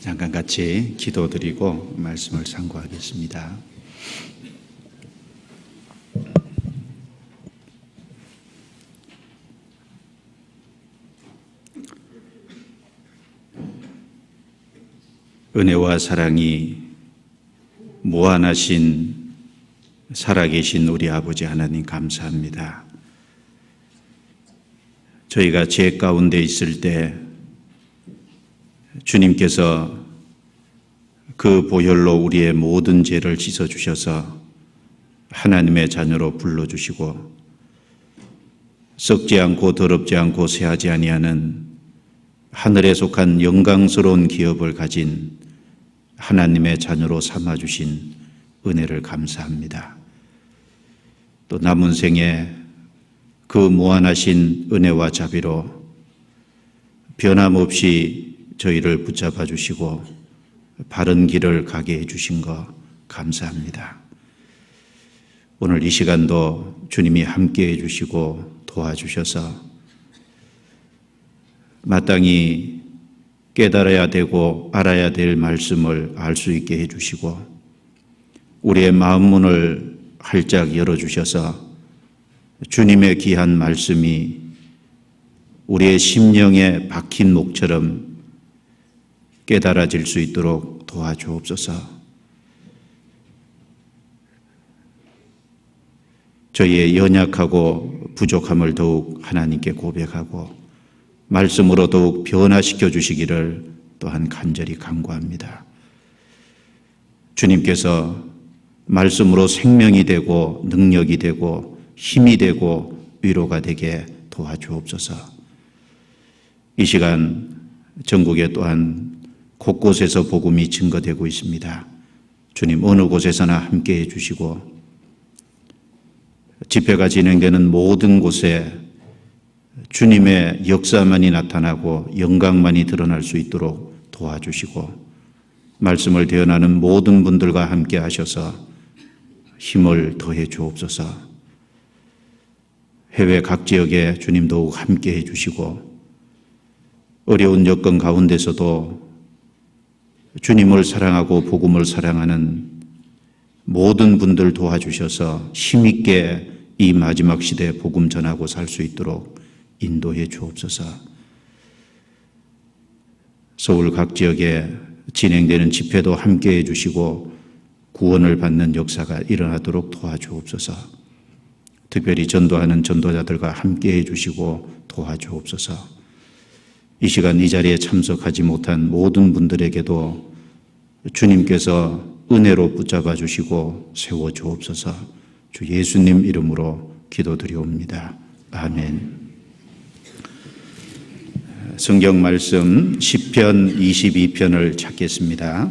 잠깐 같이 기도드리고 말씀을 상고하겠습니다. 은혜와 사랑이 무한하신 살아계신 우리 아버지 하나님 감사합니다. 저희가 죄 가운데 있을 때 주님께서 그 보혈로 우리의 모든 죄를 씻어주셔서 하나님의 자녀로 불러주시고 썩지 않고 더럽지 않고 쇠하지 아니하는 하늘에 속한 영광스러운 기업을 가진 하나님의 자녀로 삼아주신 은혜를 감사합니다. 또 남은 생에 그 무한하신 은혜와 자비로 변함없이 저희를 붙잡아 주시고 바른 길을 가게 해주신 것 감사합니다. 오늘 이 시간도 주님이 함께 해주시고 도와주셔서 마땅히 깨달아야 되고 알아야 될 말씀을 알 수 있게 해주시고 우리의 마음 문을 활짝 열어주셔서 주님의 귀한 말씀이 우리의 심령에 박힌 목처럼 깨달아질 수 있도록 도와주옵소서. 저희의 연약하고 부족함을 더욱 하나님께 고백하고 말씀으로 더욱 변화시켜 주시기를 또한 간절히 간구합니다. 주님께서 말씀으로 생명이 되고 능력이 되고 힘이 되고 위로가 되게 도와주옵소서. 이 시간 전국에 또한 곳곳에서 복음이 증거되고 있습니다. 주님 어느 곳에서나 함께해 주시고 집회가 진행되는 모든 곳에 주님의 역사만이 나타나고 영광만이 드러날 수 있도록 도와주시고 말씀을 대언하는 모든 분들과 함께 하셔서 힘을 더해 주옵소서. 해외 각 지역에 주님 더욱 함께 해주시고 어려운 여건 가운데서도 주님을 사랑하고 복음을 사랑하는 모든 분들 도와주셔서 힘있게 이 마지막 시대에 복음 전하고 살 수 있도록 인도해 주옵소서. 서울 각 지역에 진행되는 집회도 함께 해주시고 구원을 받는 역사가 일어나도록 도와주옵소서. 특별히 전도하는 전도자들과 함께 해주시고 도와주옵소서. 이 시간 이 자리에 참석하지 못한 모든 분들에게도 주님께서 은혜로 붙잡아 주시고 세워 주옵소서. 주 예수님 이름으로 기도드리옵니다. 아멘. 성경 말씀 시편 22편을 찾겠습니다.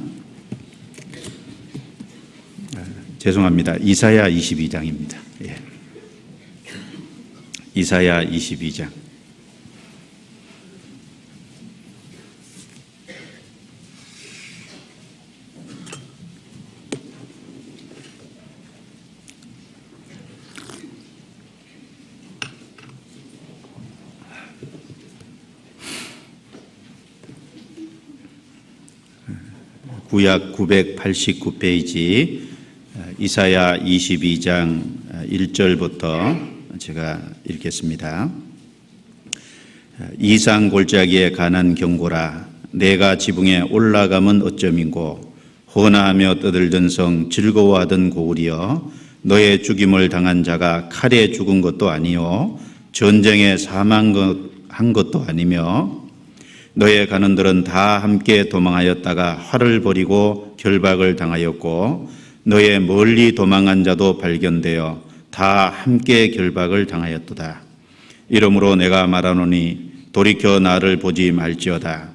죄송합니다. 이사야 22장입니다. 예. 이사야 22장. 구약 989페이지 이사야 22장 1절부터 제가 읽겠습니다. 이상 골짜기에 관한 경고라. 내가 지붕에 올라가면 어쩌민고 헌화하며 떠들던 성 즐거워하던 고울이여 너의 죽임을 당한 자가 칼에 죽은 것도 아니요 전쟁에 사망한 것도 아니며 너의 가는들은 다 함께 도망하였다가 활을 버리고 결박을 당하였고 너의 멀리 도망한 자도 발견되어 다 함께 결박을 당하였도다. 이러므로 내가 말하노니 돌이켜 나를 보지 말지어다.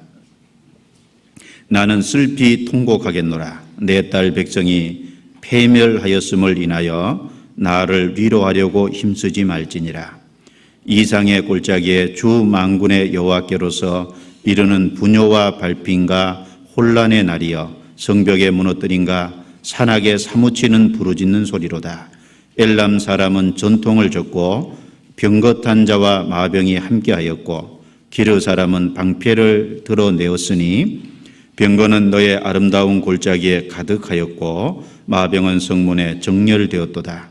나는 슬피 통곡하겠노라. 내 딸 백성이 패멸하였음을 인하여 나를 위로하려고 힘쓰지 말지니라. 이상의 골짜기에 주 만군의 여호와께로서 이르는 분요와 발핀과 혼란의 날이여 성벽에 무너뜨린가 산악에 사무치는 부르짖는 소리로다. 엘람 사람은 전통을 졌고 병거탄 자와 마병이 함께하였고 기르 사람은 방패를 드러내었으니 병거는 너의 아름다운 골짜기에 가득하였고 마병은 성문에 정렬되었도다.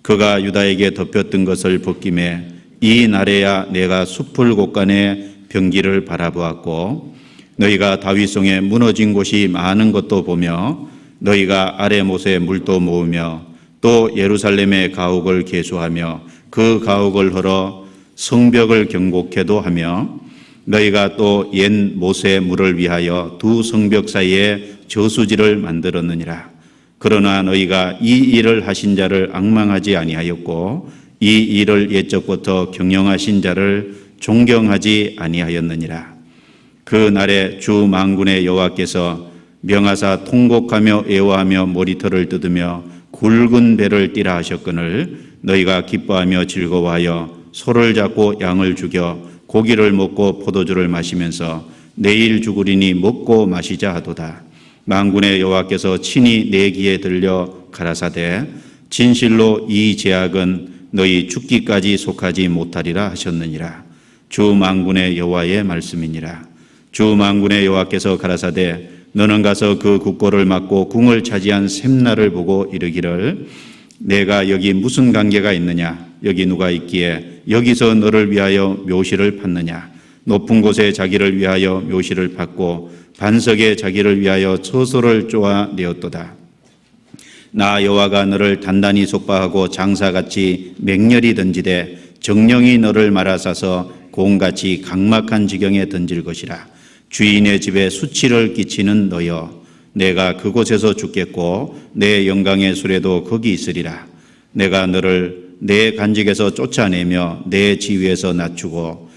그가 유다에게 덮였던 것을 벗김에 이 날에야 내가 숲을 곳간에 병기를 바라보았고 너희가 다윗성에 무너진 곳이 많은 것도 보며 너희가 아래못에 물도 모으며 또 예루살렘의 가옥을 계수하며 그 가옥을 헐어 성벽을 경곡해도 하며 너희가 또 옛 못의 물을 위하여 두 성벽 사이에 저수지를 만들었느니라. 그러나 너희가 이 일을 하신 자를 앙망하지 아니하였고 이 일을 옛적부터 경영하신 자를 존경하지 아니하였느니라. 그 날에 주 만군의 여호와께서 명하사 통곡하며 애워하며 머리털을 뜯으며 굵은 배를 띠라 하셨거늘 너희가 기뻐하며 즐거워하여 소를 잡고 양을 죽여 고기를 먹고 포도주를 마시면서 내일 죽으리니 먹고 마시자 하도다. 만군의 여호와께서 친히 내 귀에 들려 가라사대 진실로 이 제약은 너희 죽기까지 속하지 못하리라 하셨느니라. 주 만군의 여호와의 말씀이니라. 주 만군의 여호와께서 가라사대 너는 가서 그 국고를 막고 궁을 차지한 샘나를 보고 이르기를 내가 여기 무슨 관계가 있느냐? 여기 누가 있기에 여기서 너를 위하여 묘실을 팠느냐? 높은 곳에 자기를 위하여 묘실을 팠고 반석에 자기를 위하여 처소를 쪼아내었도다. 나 여호와가 너를 단단히 속박하고 장사같이 맹렬히 던지되 정령이 너를 말아싸서 곰같이 각막한 지경에 던질 것이라. 주인의 집에 수치를 끼치는 너여 내가 그곳에서 죽겠고 내 영광의 수레도 거기 있으리라. 내가 너를 내 간직에서 쫓아내며 내 지위에서 낮추고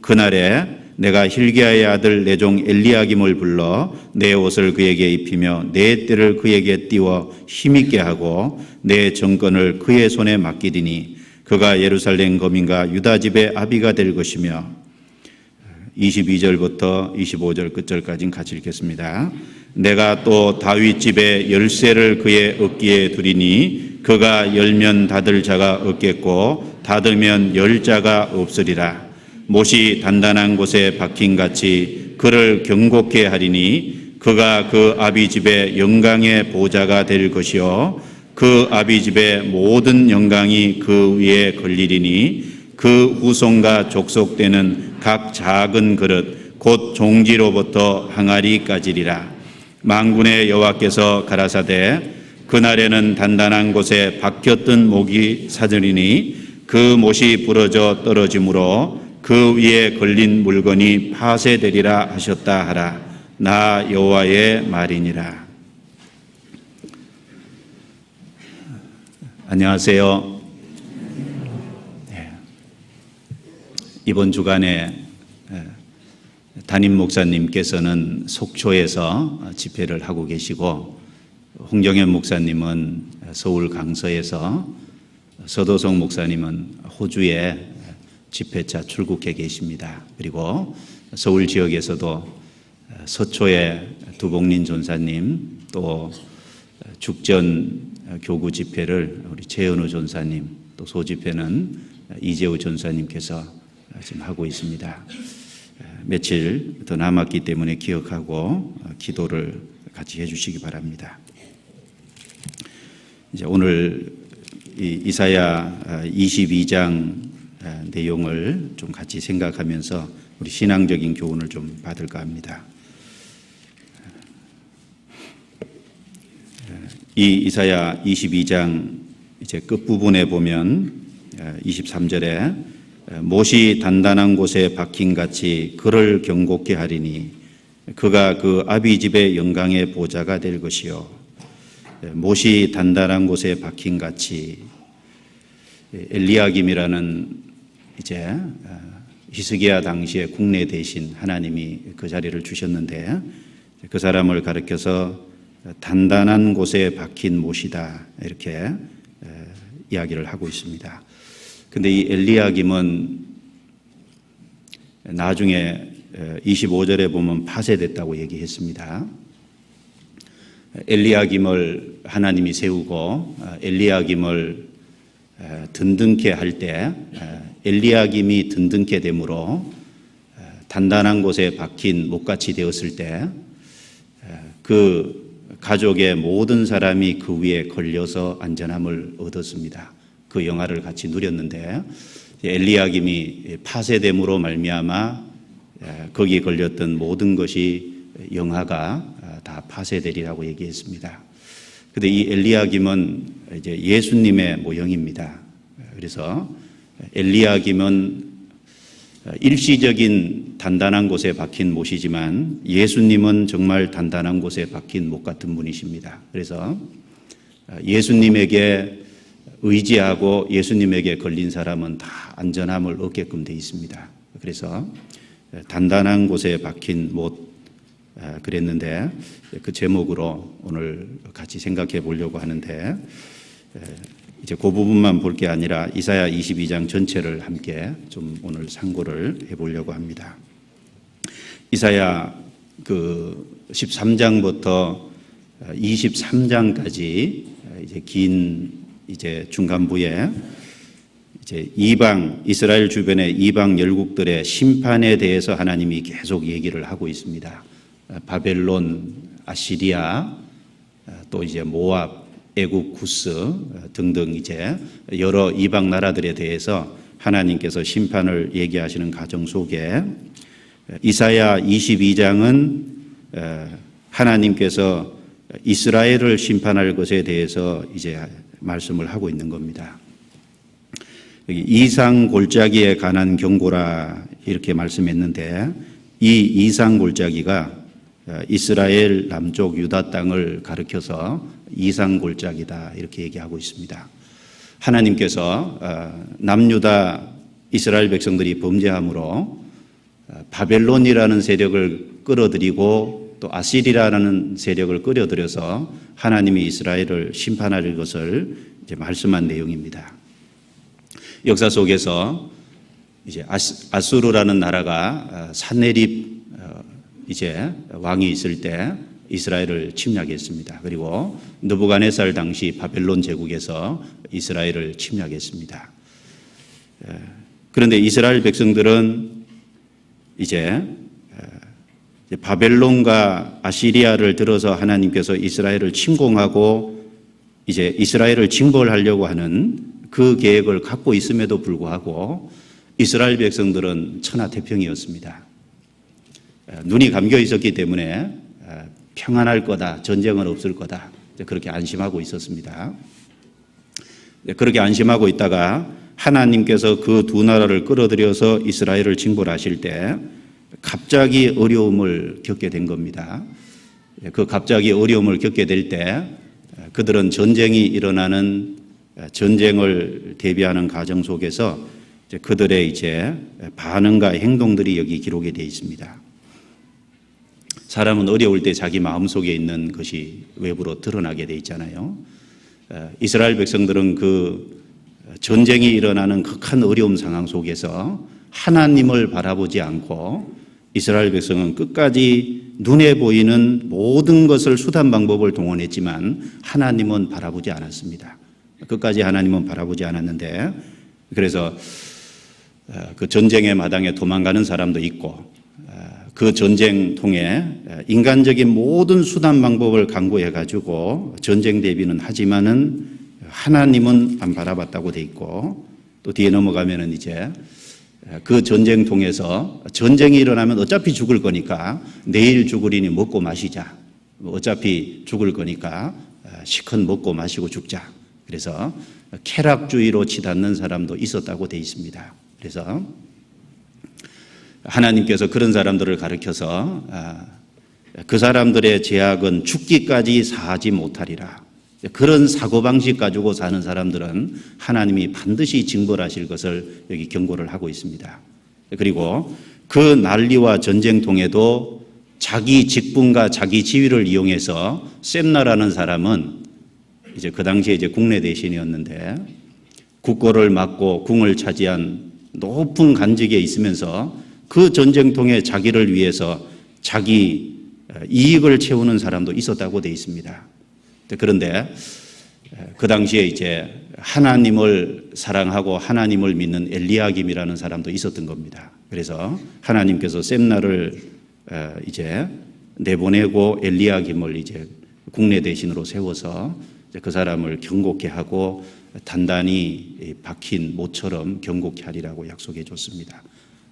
그날에 내가 hil기야의 아들 내 종 엘리야김을 불러 내 옷을 그에게 입히며 내 띠를 그에게 띄워 힘있게 하고 내 정권을 그의 손에 맡기리니 그가 예루살렘 거민과 유다 집의 아비가 될 것이며 22절부터 25절 끝절까지는 같이 읽겠습니다. 내가 또 다윗 집의 열쇠를 그의 어깨에 두리니 그가 열면 닫을 자가 없겠고 닫으면 열 자가 없으리라. 못이 단단한 곳에 박힌같이 그를 경곡케 하리니 그가 그 아비 집의 영광의 보좌가 될 것이요 그 아비 집의 모든 영광이 그 위에 걸리리니 그 후손과 족속되는 각 작은 그릇 곧 종지로부터 항아리까지리라. 만군의 여호와께서 가라사대 그날에는 단단한 곳에 박혔던 목이 사들이니 그 못이 부러져 떨어지므로 그 위에 걸린 물건이 파쇄되리라 하셨다 하라. 나 여호와의 말이니라. 안녕하세요. 이번 주간에 담임 목사님께서는 속초에서 집회를 하고 계시고 홍정현 목사님은 서울 강서에서 서도성 목사님은 호주에 집회차 출국해 계십니다. 그리고 서울 지역에서도 서초의 두복린 전사님 또 죽전 교구 집회를 우리 최은우 전사님 또 소집회는 이재우 전사님께서 지금 하고 있습니다. 며칠 더 남았기 때문에 기억하고 기도를 같이 해주시기 바랍니다. 이제 오늘 이사야 22장 내용을 좀 같이 생각하면서 우리 신앙적인 교훈을 좀 받을까 합니다. 이 이사야 22장 이제 끝부분에 보면 23절에 못이 단단한 곳에 박힌 같이 그를 경곡케 하리니 그가 그 아비 집의 영광의 보좌가 될 것이요 못이 단단한 곳에 박힌 같이 엘리야김이라는 이제 히스기야 당시에 국내 대신 하나님이 그 자리를 주셨는데 그 사람을 가리켜서 단단한 곳에 박힌 못이다 이렇게 이야기를 하고 있습니다. 근데 이 엘리야김은 나중에 25절에 보면 파쇄됐다고 얘기했습니다. 엘리야김을 하나님이 세우고 엘리야김을 든든케 할 때 엘리야김이 든든케 되므로 단단한 곳에 박힌 못같이 되었을 때 그 가족의 모든 사람이 그 위에 걸려서 안전함을 얻었습니다. 그 영화를 같이 누렸는데 엘리야김이 파쇄됨으로 말미암아 거기에 걸렸던 모든 것이 영화가 다 파쇄되리라고 얘기했습니다. 그런데 이 엘리야김은 이제 예수님의 모형입니다. 그래서 엘리야김은 일시적인 단단한 곳에 박힌 못이지만 예수님은 정말 단단한 곳에 박힌 못 같은 분이십니다. 그래서 예수님에게 의지하고 예수님에게 걸린 사람은 다 안전함을 얻게끔 되어 있습니다. 그래서 단단한 곳에 박힌 못 그랬는데 그 제목으로 오늘 같이 생각해 보려고 하는데 이제 그 부분만 볼 게 아니라 이사야 22장 전체를 함께 좀 오늘 상고를 해보려고 합니다. 이사야 그 13장부터 23장까지 이제 긴 이제 중간부에 이제 이방 이스라엘 주변의 이방 열국들의 심판에 대해서 하나님이 계속 얘기를 하고 있습니다. 바벨론, 아시리아, 또 이제 모압, 애국, 구스 등등 이제 여러 이방 나라들에 대해서 하나님께서 심판을 얘기하시는 과정 속에 이사야 22장은 하나님께서 이스라엘을 심판할 것에 대해서 이제 말씀을 하고 있는 겁니다. 이상 골짜기에 관한 경고라 이렇게 말씀했는데 이 이상 골짜기가 이스라엘 남쪽 유다 땅을 가리켜서 이상 골짜기다 이렇게 얘기하고 있습니다. 하나님께서 남유다 이스라엘 백성들이 범죄함으로 바벨론이라는 세력을 끌어들이고 또 아시리라는 세력을 끌어들여서 하나님이 이스라엘을 심판할 것을 이제 말씀한 내용입니다. 역사 속에서 이제 아수르라는 나라가 산헤립 이제 왕이 있을 때 이스라엘을 침략했습니다. 그리고 느부갓네살 당시 바벨론 제국에서 이스라엘을 침략했습니다. 그런데 이스라엘 백성들은 이제 바벨론과 아시리아를 들어서 하나님께서 이스라엘을 침공하고 이제 이스라엘을 징벌하려고 하는 그 계획을 갖고 있음에도 불구하고 이스라엘 백성들은 천하태평이었습니다. 눈이 감겨 있었기 때문에 평안할 거다, 전쟁은 없을 거다 그렇게 안심하고 있었습니다. 그렇게 안심하고 있다가 하나님께서 그 두 나라를 끌어들여서 이스라엘을 징벌하실 때 갑자기 어려움을 겪게 된 겁니다. 그 갑자기 어려움을 겪게 될 때 그들은 전쟁이 일어나는 전쟁을 대비하는 과정 속에서 그들의 이제 반응과 행동들이 여기 기록이 되어 있습니다. 사람은 어려울 때 자기 마음속에 있는 것이 외부로 드러나게 되어 있잖아요. 이스라엘 백성들은 그 전쟁이 일어나는 극한 어려움 상황 속에서 하나님을 바라보지 않고 이스라엘 백성은 끝까지 눈에 보이는 모든 것을 수단 방법을 동원했지만 하나님은 바라보지 않았습니다. 끝까지 하나님은 바라보지 않았는데 그래서 그 전쟁의 마당에 도망가는 사람도 있고 그 전쟁통에 인간적인 모든 수단 방법을 강구해 가지고 전쟁 대비는 하지만은 하나님은 안 바라봤다고 돼 있고 또 뒤에 넘어가면은 이제 그 전쟁통에서 전쟁이 일어나면 어차피 죽을 거니까 내일 죽으리니 먹고 마시자. 어차피 죽을 거니까 시컷 먹고 마시고 죽자. 그래서 쾌락주의로 치닫는 사람도 있었다고 돼 있습니다. 그래서 하나님께서 그런 사람들을 가르쳐서 그 사람들의 죄악은 죽기까지 사하지 못하리라. 그런 사고방식 가지고 사는 사람들은 하나님이 반드시 징벌하실 것을 여기 경고를 하고 있습니다. 그리고 그 난리와 전쟁통에도 자기 직분과 자기 지위를 이용해서 셈나라는 사람은 이제 그 당시에 이제 국내 대신이었는데 국고를 맡고 궁을 차지한 높은 관직에 있으면서 그 전쟁통에 자기를 위해서 자기 이익을 채우는 사람도 있었다고 되어 있습니다. 그런데 그 당시에 이제 하나님을 사랑하고 하나님을 믿는 엘리야김이라는 사람도 있었던 겁니다. 그래서 하나님께서 셈나를 이제 내보내고 엘리야김을 이제 국내 대신으로 세워서 그 사람을 경고케 하고 단단히 박힌 모처럼 경고케 하리라고 약속해 줬습니다.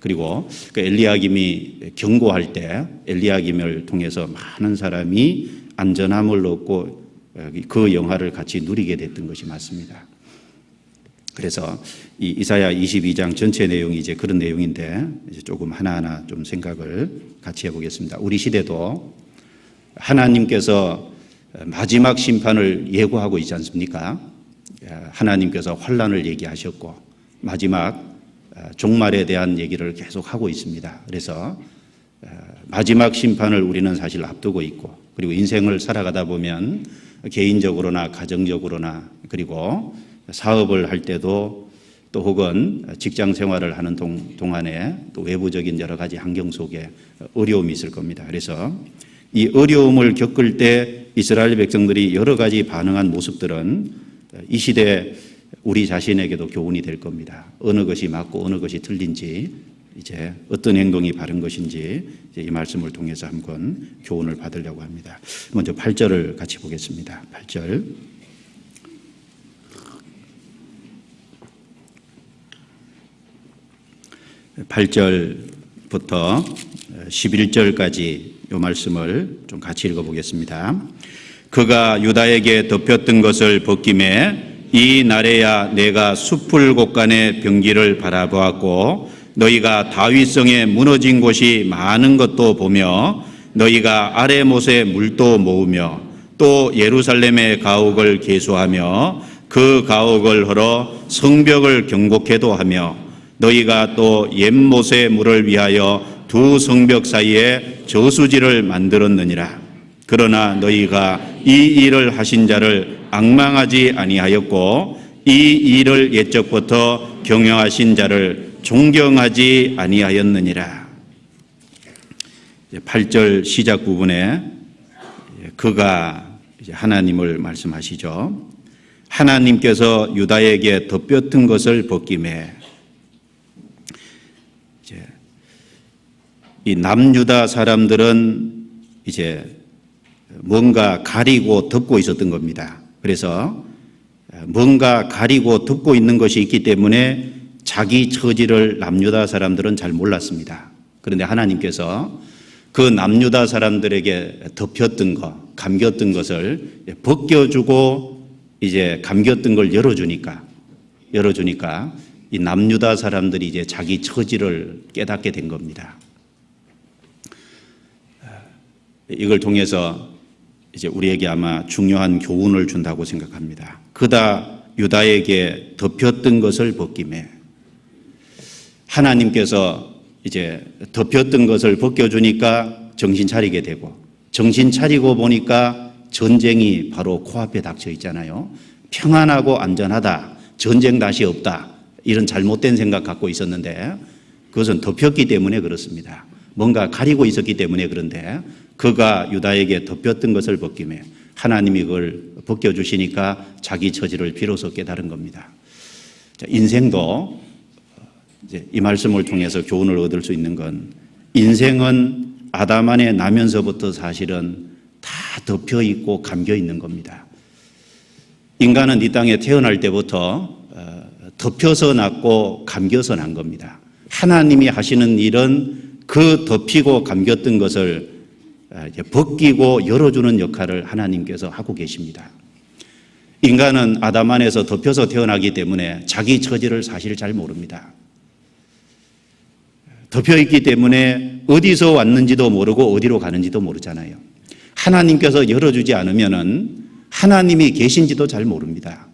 그리고 그 엘리야김이 경고할 때 엘리야김을 통해서 많은 사람이 안전함을 얻고 그 영화를 같이 누리게 됐던 것이 맞습니다. 그래서 이 이사야 22장 전체 내용이 이제 그런 내용인데 이제 조금 하나하나 좀 생각을 같이 해보겠습니다. 우리 시대도 하나님께서 마지막 심판을 예고하고 있지 않습니까? 하나님께서 환란을 얘기하셨고 마지막 종말에 대한 얘기를 계속 하고 있습니다. 그래서 마지막 심판을 우리는 사실 앞두고 있고 그리고 인생을 살아가다 보면 개인적으로나 가정적으로나 그리고 사업을 할 때도 또 혹은 직장 생활을 하는 동안에 또 외부적인 여러 가지 환경 속에 어려움이 있을 겁니다. 그래서 이 어려움을 겪을 때 이스라엘 백성들이 여러 가지 반응한 모습들은 이 시대 우리 자신에게도 교훈이 될 겁니다. 어느 것이 맞고 어느 것이 틀린지 이제 어떤 행동이 바른 것인지 이제 이 말씀을 통해서 한번 교훈을 받으려고 합니다. 먼저 8절을 같이 보겠습니다. 8절. 8절부터 11절까지 이 말씀을 좀 같이 읽어보겠습니다. 그가 유다에게 덮였던 것을 벗김에 이 날에야 내가 숲을 곳간의 병기를 바라보았고 너희가 다윗성에 무너진 곳이 많은 것도 보며 너희가 아레못에 물도 모으며 또 예루살렘의 가옥을 계수하며 그 가옥을 헐어 성벽을 경곡해도 하며 너희가 또 옛못의 물을 위하여 두 성벽 사이에 저수지를 만들었느니라. 그러나 너희가 이 일을 하신 자를 앙망하지 아니하였고 이 일을 옛적부터 경영하신 자를 존경하지 아니하였느니라. 8절 시작 부분에 그가 하나님을 말씀하시죠. 하나님께서 유다에게 덮였던 것을 벗김에 이 남유다 사람들은 이제 뭔가 가리고 덮고 있었던 겁니다. 그래서 뭔가 가리고 덮고 있는 것이 있기 때문에 자기 처지를 남유다 사람들은 잘 몰랐습니다. 그런데 하나님께서 그 남유다 사람들에게 덮였던 것, 감겼던 것을 벗겨주고 이제 감겼던 걸 열어주니까 이 남유다 사람들이 이제 자기 처지를 깨닫게 된 겁니다. 이걸 통해서 이제 우리에게 아마 중요한 교훈을 준다고 생각합니다. 그다 유다에게 덮였던 것을 벗김에 하나님께서 이제 덮였던 것을 벗겨주니까 정신 차리게 되고 정신 차리고 보니까 전쟁이 바로 코앞에 닥쳐 있잖아요. 평안하고 안전하다, 전쟁 다시 없다, 이런 잘못된 생각 갖고 있었는데 그것은 덮였기 때문에 그렇습니다. 뭔가 가리고 있었기 때문에 그런데 그가 유다에게 덮였던 것을 벗김에 하나님이 그걸 벗겨주시니까 자기 처지를 비로소 깨달은 겁니다. 인생도 이제 이 말씀을 통해서 교훈을 얻을 수 있는 건 인생은 아담 안에 나면서부터 사실은 다 덮여 있고 감겨 있는 겁니다. 인간은 이 땅에 태어날 때부터 덮여서 났고 감겨서 난 겁니다. 하나님이 하시는 일은 그 덮이고 감겼던 것을 벗기고 열어주는 역할을 하나님께서 하고 계십니다. 인간은 아담 안에서 덮여서 태어나기 때문에 자기 처지를 사실 잘 모릅니다. 덮여 있기 때문에 어디서 왔는지도 모르고 어디로 가는지도 모르잖아요. 하나님께서 열어주지 않으면은 하나님이 계신지도 잘 모릅니다.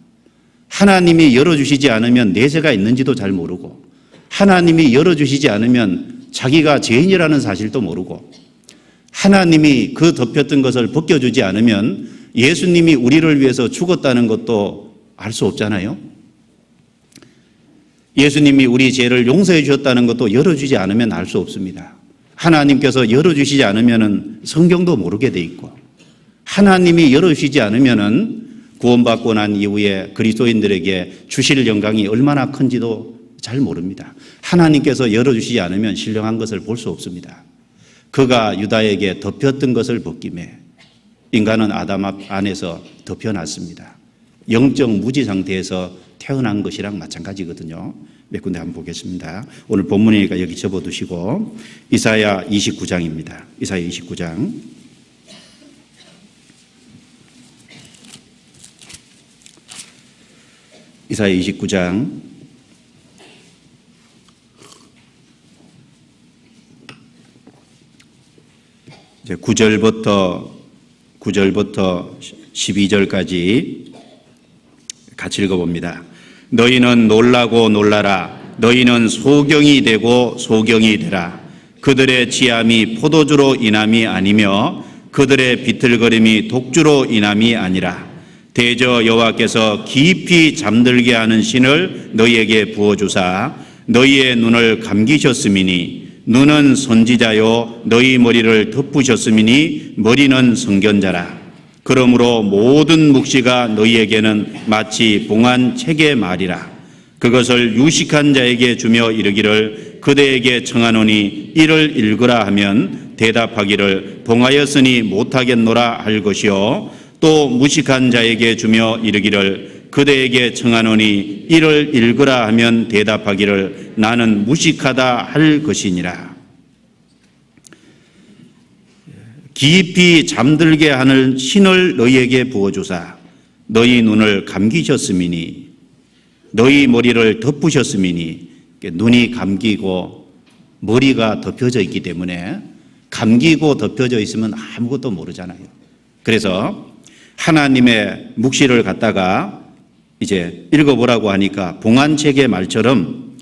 하나님이 열어주시지 않으면 내세가 있는지도 잘 모르고 하나님이 열어주시지 않으면 자기가 죄인이라는 사실도 모르고 하나님이 그 덮였던 것을 벗겨주지 않으면 예수님이 우리를 위해서 죽었다는 것도 알 수 없잖아요. 예수님이 우리 죄를 용서해 주셨다는 것도 열어주지 않으면 알 수 없습니다. 하나님께서 열어주시지 않으면 성경도 모르게 돼 있고 하나님이 열어주시지 않으면 구원받고 난 이후에 그리스도인들에게 주실 영광이 얼마나 큰지도 잘 모릅니다. 하나님께서 열어주시지 않으면 신령한 것을 볼 수 없습니다. 그가 유다에게 덮였던 것을 벗김에 인간은 아담 안에서 덮여놨습니다. 영적 무지 상태에서 태어난 것이랑 마찬가지거든요. 몇 군데 한번 보겠습니다. 오늘 본문이니까 여기 접어두시고 이사야 29장입니다. 이사야 29장. 이사야 29장 9절부터 12절까지 같이 읽어봅니다. 너희는 놀라고 놀라라. 너희는 소경이 되고 소경이 되라. 그들의 취함이 포도주로 인함이 아니며 그들의 비틀거림이 독주로 인함이 아니라 대저 여호와께서 깊이 잠들게 하는 신을 너희에게 부어주사 너희의 눈을 감기셨음이니 눈은 선지자요 너희 머리를 덮으셨음이니 머리는 선견자라. 그러므로 모든 묵시가 너희에게는 마치 봉한 책의 말이라. 그것을 유식한 자에게 주며 이르기를 그대에게 청하노니 이를 읽으라 하면 대답하기를 봉하였으니 못하겠노라 할 것이요 또 무식한 자에게 주며 이르기를 그대에게 청하노니 이를 읽으라 하면 대답하기를 나는 무식하다 할 것이니라. 깊이 잠들게 하는 신을 너희에게 부어주사 너희 눈을 감기셨음이니 너희 머리를 덮으셨음이니 눈이 감기고 머리가 덮여져 있기 때문에 감기고 덮여져 있으면 아무것도 모르잖아요. 그래서 하나님의 묵시를 갖다가 이제 읽어보라고 하니까 봉안책의 말처럼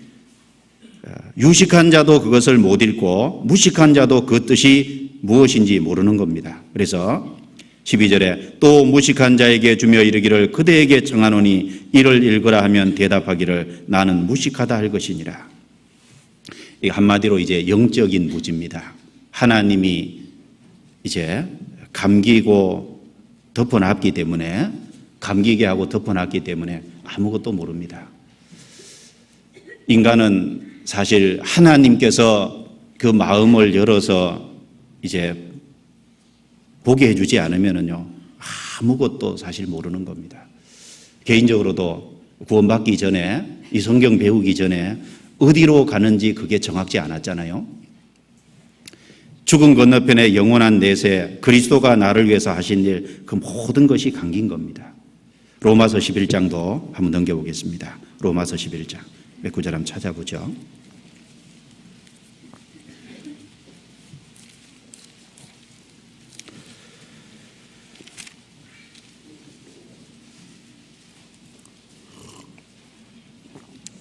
유식한 자도 그것을 못 읽고 무식한 자도 그 뜻이 무엇인지 모르는 겁니다. 그래서 12절에 또 무식한 자에게 주며 이르기를 그대에게 청하노니 이를 읽으라 하면 대답하기를 나는 무식하다 할 것이니라. 이 한마디로 이제 영적인 무지입니다. 하나님이 이제 감기고 덮어놨기 때문에 감기게 하고 덮어놨기 때문에 아무것도 모릅니다. 인간은 사실 하나님께서 그 마음을 열어서 이제 보게 해주지 않으면은요 아무것도 사실 모르는 겁니다. 개인적으로도 구원받기 전에 이 성경 배우기 전에 어디로 가는지 그게 정확지 않았잖아요. 죽음 건너편에 영원한 내세 그리스도가 나를 위해서 하신 일 그 모든 것이 감긴 겁니다. 로마서 11장도 한번 넘겨보겠습니다. 로마서 11장 몇 구절 한번 찾아보죠.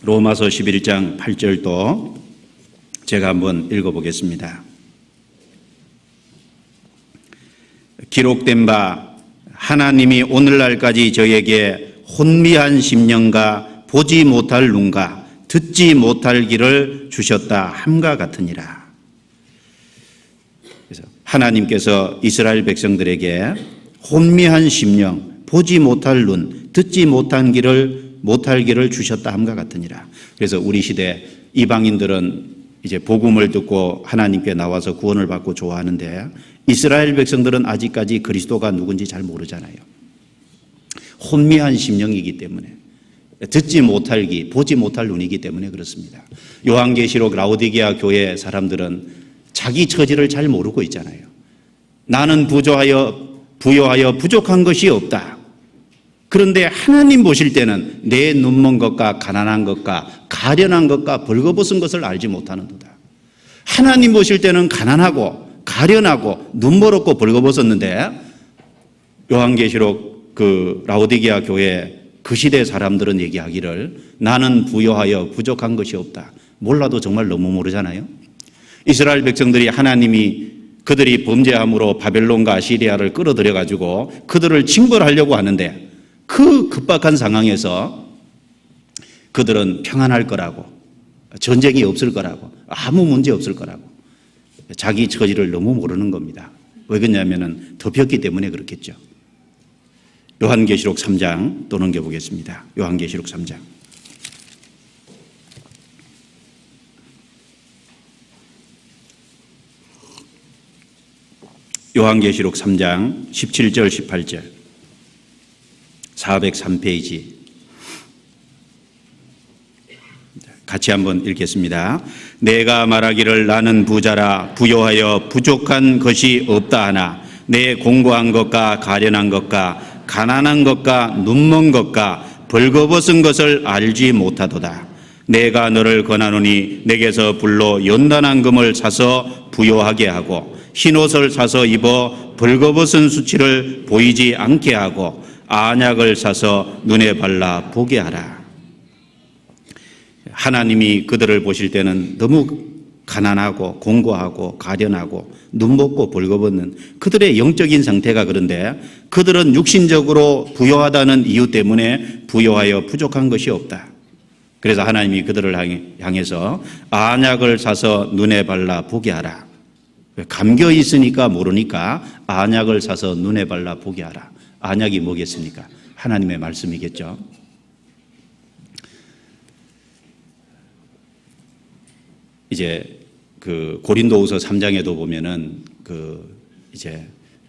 로마서 11장 8절도 제가 한번 읽어보겠습니다. 기록된 바 하나님이 오늘날까지 저에게 혼미한 심령과 보지 못할 눈과 듣지 못할 귀를 주셨다 함과 같으니라. 그래서 하나님께서 이스라엘 백성들에게 혼미한 심령, 보지 못할 눈, 듣지 못할 귀를 주셨다 함과 같으니라. 그래서 우리 시대 이방인들은 이제 복음을 듣고 하나님께 나와서 구원을 받고 좋아하는데 이스라엘 백성들은 아직까지 그리스도가 누군지 잘 모르잖아요. 혼미한 심령이기 때문에 듣지 못할 귀, 보지 못할 눈이기 때문에 그렇습니다. 요한계시록 라오디게아 교회 사람들은 자기 처지를 잘 모르고 있잖아요. 나는 부요하여 부족한 것이 없다. 그런데 하나님 보실 때는 내 눈먼 것과 가난한 것과 가련한 것과 벌거벗은 것을 알지 못하는도다. 하나님 보실 때는 가난하고 가련하고 눈멀었고 벌거벗었는데 요한계시록 그 라오디게아 교회 그 시대 사람들은 얘기하기를 나는 부요하여 부족한 것이 없다. 몰라도 정말 너무 모르잖아요. 이스라엘 백성들이 하나님이 그들이 범죄함으로 바벨론과 아시리아를 끌어들여 가지고 그들을 징벌하려고 하는데 그 급박한 상황에서 그들은 평안할 거라고, 전쟁이 없을 거라고, 아무 문제 없을 거라고 자기 처지를 너무 모르는 겁니다. 왜 그러냐면은 덮였기 때문에 그렇겠죠. 요한계시록 3장 또 넘겨보겠습니다. 요한계시록 3장. 요한계시록 3장 17절 18절 403페이지 같이 한번 읽겠습니다. 내가 말하기를 나는 부자라 부요하여 부족한 것이 없다 하나 내 공고한 것과 가련한 것과 가난한 것과 눈먼 것과 벌거벗은 것을 알지 못하도다. 내가 너를 권하노니 내게서 불로 연단한 금을 사서 부요하게 하고 흰옷을 사서 입어 벌거벗은 수치를 보이지 않게 하고 안약을 사서 눈에 발라 보게 하라. 하나님이 그들을 보실 때는 너무 가난하고 공고하고 가련하고 눈먹고 벌거벗는 그들의 영적인 상태가 그런데 그들은 육신적으로 부요하다는 이유 때문에 부요하여 부족한 것이 없다. 그래서 하나님이 그들을 향해서 안약을 사서 눈에 발라 보게 하라. 감겨 있으니까 모르니까 안약을 사서 눈에 발라 보게 하라. 안약이 뭐겠습니까? 하나님의 말씀이겠죠. 이제 그 고린도후서 3장에도 보면은 이제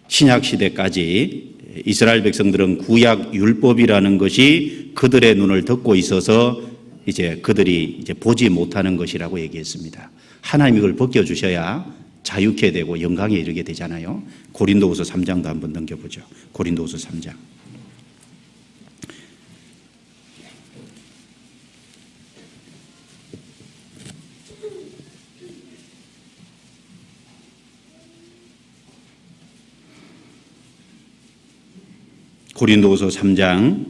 신약 시대까지 이스라엘 백성들은 구약 율법이라는 것이 그들의 눈을 덮고 있어서 이제 그들이 이제 보지 못하는 것이라고 얘기했습니다. 하나님이 그걸 벗겨 주셔야 자유케 되고 영광에 이르게 되잖아요. 고린도후서 3장도 한번 넘겨보죠. 고린도후서 3장. 고린도후서 3장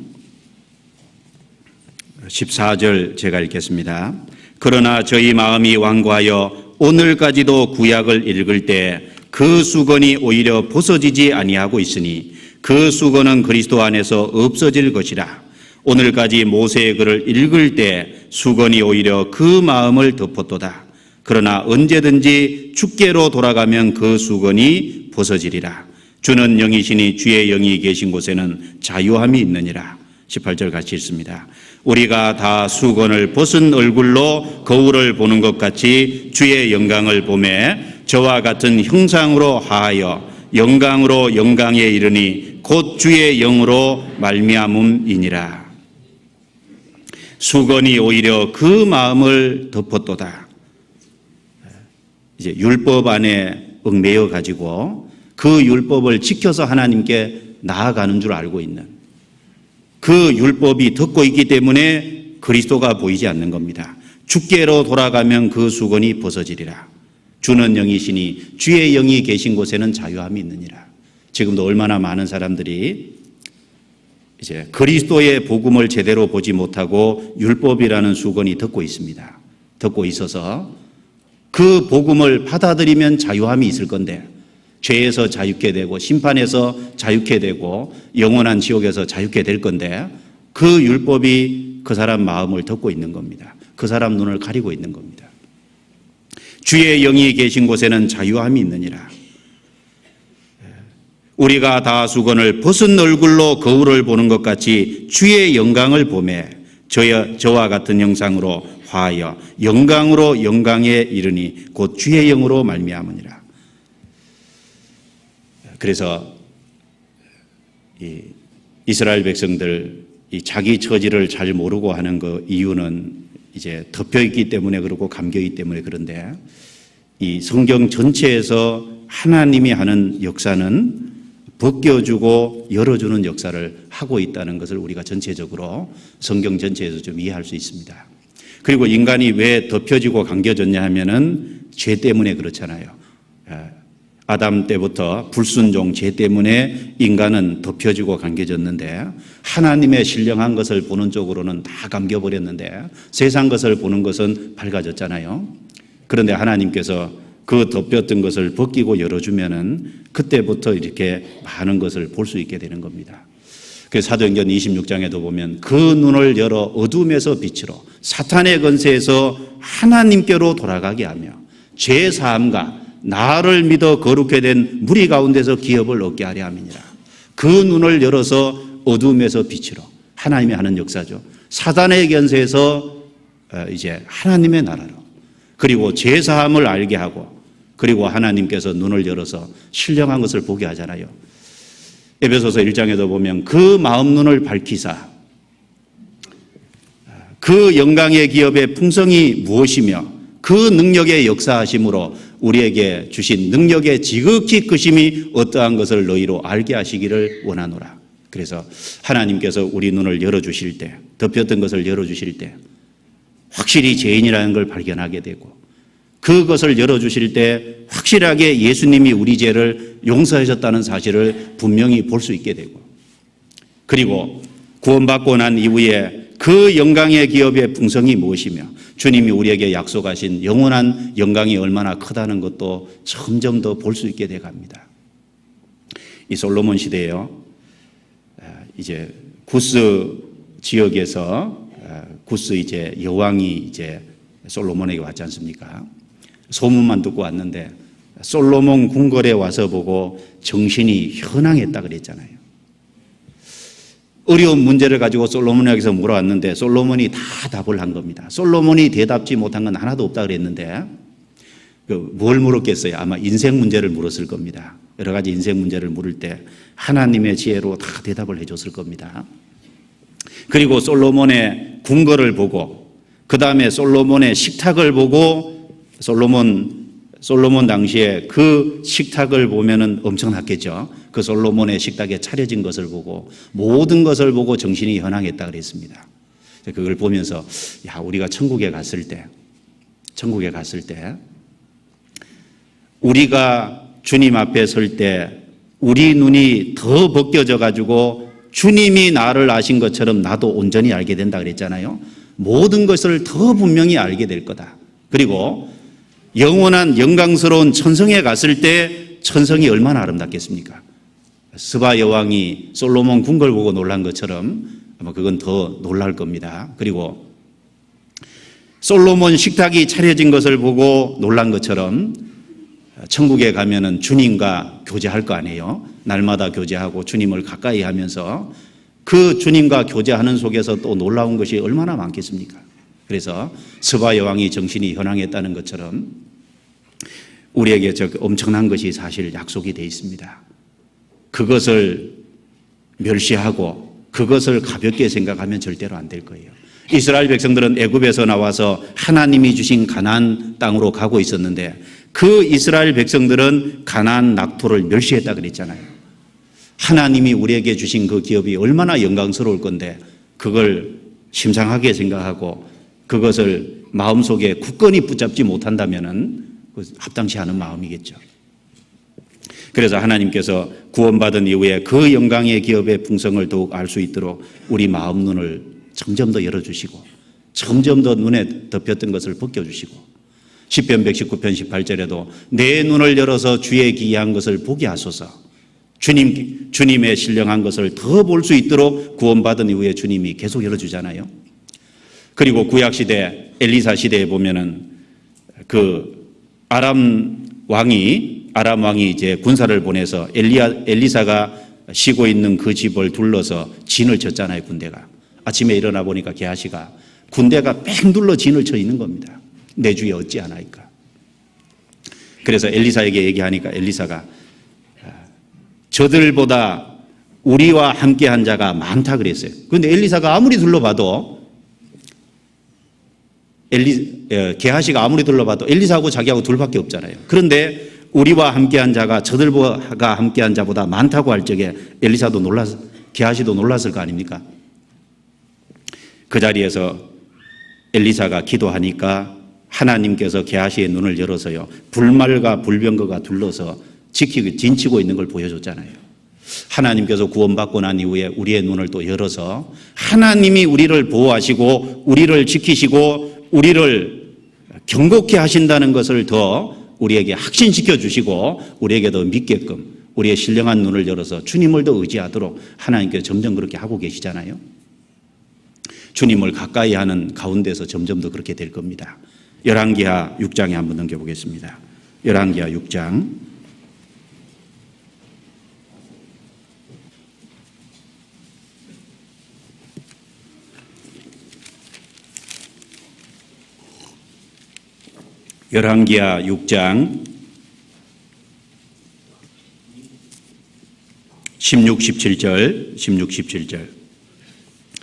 14절 제가 읽겠습니다. 그러나 저희 마음이 완고하여 오늘까지도 구약을 읽을 때 그 수건이 오히려 벗어지지 아니하고 있으니 그 수건은 그리스도 안에서 없어질 것이라. 오늘까지 모세의 글을 읽을 때 수건이 오히려 그 마음을 덮었도다. 그러나 언제든지 주께로 돌아가면 그 수건이 벗어지리라. 주는 영이시니 주의 영이 계신 곳에는 자유함이 있느니라. 18절 같이 읽습니다. 우리가 다 수건을 벗은 얼굴로 거울을 보는 것 같이 주의 영광을 보매 저와 같은 형상으로 하하여 영광으로 영광에 이르니 곧 주의 영으로 말미암음이니라. 수건이 오히려 그 마음을 덮었도다. 이제 율법 안에 얽매여 가지고 그 율법을 지켜서 하나님께 나아가는 줄 알고 있는 그 율법이 덮고 있기 때문에 그리스도가 보이지 않는 겁니다. 주께로 돌아가면 그 수건이 벗어지리라. 주는 영이시니 주의 영이 계신 곳에는 자유함이 있느니라. 지금도 얼마나 많은 사람들이 이제 그리스도의 복음을 제대로 보지 못하고 율법이라는 수건이 덮고 있습니다. 덮고 있어서 그 복음을 받아들이면 자유함이 있을 건데 죄에서 자유케 되고 심판에서 자유케 되고 영원한 지옥에서 자유케 될 건데 그 율법이 그 사람 마음을 덮고 있는 겁니다. 그 사람 눈을 가리고 있는 겁니다. 주의 영이 계신 곳에는 자유함이 있느니라. 우리가 다 수건을 벗은 얼굴로 거울을 보는 것 같이 주의 영광을 보매 저와 같은 형상으로 화하여 영광으로 영광에 이르니 곧 주의 영으로 말미암으니라. 그래서 이 이스라엘 백성들 이 자기 처지를 잘 모르고 하는 그 이유는 이제 덮여 있기 때문에 그렇고 감겨 있기 때문에 그런데 이 성경 전체에서 하나님이 하는 역사는 벗겨주고 열어주는 역사를 하고 있다는 것을 우리가 전체적으로 성경 전체에서 좀 이해할 수 있습니다. 그리고 인간이 왜 덮여지고 감겨졌냐 하면은 죄 때문에 그렇잖아요. 아담 때부터 불순종 죄 때문에 인간은 덮여지고 감겨졌는데 하나님의 신령한 것을 보는 쪽으로는 다 감겨버렸는데 세상 것을 보는 것은 밝아졌잖아요. 그런데 하나님께서 그 덮였던 것을 벗기고 열어주면은 그때부터 이렇게 많은 것을 볼 수 있게 되는 겁니다. 그래서 사도행전 26장에도 보면 그 눈을 열어 어둠에서 빛으로 사탄의 권세에서 하나님께로 돌아가게 하며 죄 사함과 나를 믿어 거룩해 된 무리 가운데서 기업을 얻게 하려 함이니라. 그 눈을 열어서 어둠에서 빛으로 하나님이 하는 역사죠. 사단의 견세에서 이제 하나님의 나라로, 그리고 죄사함을 알게 하고, 그리고 하나님께서 눈을 열어서 신령한 것을 보게 하잖아요. 에베소서 1장에도 보면 그 마음 눈을 밝히사 그 영광의 기업의 풍성이 무엇이며 그 능력의 역사하심으로 우리에게 주신 능력의 지극히 크심이 어떠한 것을 너희로 알게 하시기를 원하노라. 그래서 하나님께서 우리 눈을 열어주실 때, 덮였던 것을 열어주실 때 확실히 죄인이라는 걸 발견하게 되고, 그것을 열어주실 때 확실하게 예수님이 우리 죄를 용서하셨다는 사실을 분명히 볼 수 있게 되고, 그리고 구원받고 난 이후에 그 영광의 기업의 풍성이 무엇이며 주님이 우리에게 약속하신 영원한 영광이 얼마나 크다는 것도 점점 더 볼 수 있게 돼 갑니다. 이 솔로몬 시대에요, 이제 구스 지역에서 구스 이제 여왕이 이제 솔로몬에게 왔지 않습니까? 소문만 듣고 왔는데 솔로몬 궁궐에 와서 보고 정신이 현황했다 그랬잖아요. 어려운 문제를 가지고 솔로몬에게서 물어왔는데 솔로몬이 다 답을 한 겁니다. 솔로몬이 대답지 못한 건 하나도 없다 그랬는데 뭘 물었겠어요? 아마 인생 문제를 물었을 겁니다. 여러 가지 인생 문제를 물을 때 하나님의 지혜로 다 대답을 해줬을 겁니다. 그리고 솔로몬의 궁궐을 보고, 그 다음에 솔로몬의 식탁을 보고, 솔로몬 당시에 그 식탁을 보면은 엄청났겠죠. 그 솔로몬의 식탁에 차려진 것을 보고, 모든 것을 보고 정신이 현황했다 그랬습니다. 그걸 보면서 우리가 천국에 갔을 때 우리가 주님 앞에 설 때 우리 눈이 더 벗겨져 가지고 주님이 나를 아신 것처럼 나도 온전히 알게 된다 그랬잖아요. 모든 것을 더 분명히 알게 될 거다. 그리고 영원한 영광스러운 천성에 갔을 때 천성이 얼마나 아름답겠습니까? 스바 여왕이 솔로몬 궁궐 보고 놀란 것처럼 아마 그건 더 놀랄 겁니다. 그리고 솔로몬 식탁이 차려진 것을 보고 놀란 것처럼 천국에 가면은 주님과 교제할 거 아니에요. 날마다 교제하고 주님을 가까이 하면서 그 주님과 교제하는 속에서 또 놀라운 것이 얼마나 많겠습니까? 그래서 스바 여왕이 정신이 현황했다는 것처럼 우리에게 엄청난 것이 사실 약속이 되어 있습니다. 그것을 멸시하고 그것을 가볍게 생각하면 절대로 안 될 거예요. 이스라엘 백성들은 애굽에서 나와서 하나님이 주신 가나안 땅으로 가고 있었는데 그 이스라엘 백성들은 가나안 낙토를 멸시했다 그랬잖아요. 하나님이 우리에게 주신 그 기업이 얼마나 영광스러울 건데 그걸 심상하게 생각하고 그것을 마음속에 굳건히 붙잡지 못한다면은 합당치 않은 마음이겠죠. 그래서 하나님께서 구원받은 이후에 그 영광의 기업의 풍성을 더욱 알 수 있도록 우리 마음 눈을 점점 더 열어주시고 점점 더 눈에 덮였던 것을 벗겨주시고 시편 119편 18절에도 내 눈을 열어서 주의 기이한 것을 보게 하소서, 주님의 신령한 것을 더 볼 수 있도록 구원받은 이후에 주님이 계속 열어주잖아요. 그리고 구약시대 엘리사 시대에 보면은 그 아람 왕이 이제 군사를 보내서 엘리사가 쉬고 있는 그 집을 둘러서 진을 쳤잖아요. 군대가 아침에 일어나 보니까 게하시가 군대가 뺑 둘러 진을 쳐 있는 겁니다. 내 주에 어찌하나이까. 그래서 엘리사에게 얘기하니까 엘리사가 저들보다 우리와 함께한 자가 많다 그랬어요. 그런데 엘리사가 아무리 둘러봐도 게하시가 아무리 둘러봐도 엘리사하고 자기하고 둘밖에 없잖아요. 그런데 우리와 함께한 자가 저들과 함께한 자보다 많다고 할 적에 엘리사도 게하시도 놀랐을 거 아닙니까? 그 자리에서 엘리사가 기도하니까 하나님께서 게하시의 눈을 열어서요, 불말과 불병거가 둘러서 진치고 있는 걸 보여줬잖아요. 하나님께서 구원받고 난 이후에 우리의 눈을 또 열어서 하나님이 우리를 보호하시고 우리를 지키시고 우리를 경고케 하신다는 것을 더 우리에게 확신시켜 주시고 우리에게 더 믿게끔 우리의 신령한 눈을 열어서 주님을 더 의지하도록 하나님께서 점점 그렇게 하고 계시잖아요. 주님을 가까이 하는 가운데서 점점 더 그렇게 될 겁니다. 열왕기하 6장에 한번 넘겨보겠습니다. 열왕기하 6장. 열왕기하 6장 16, 17절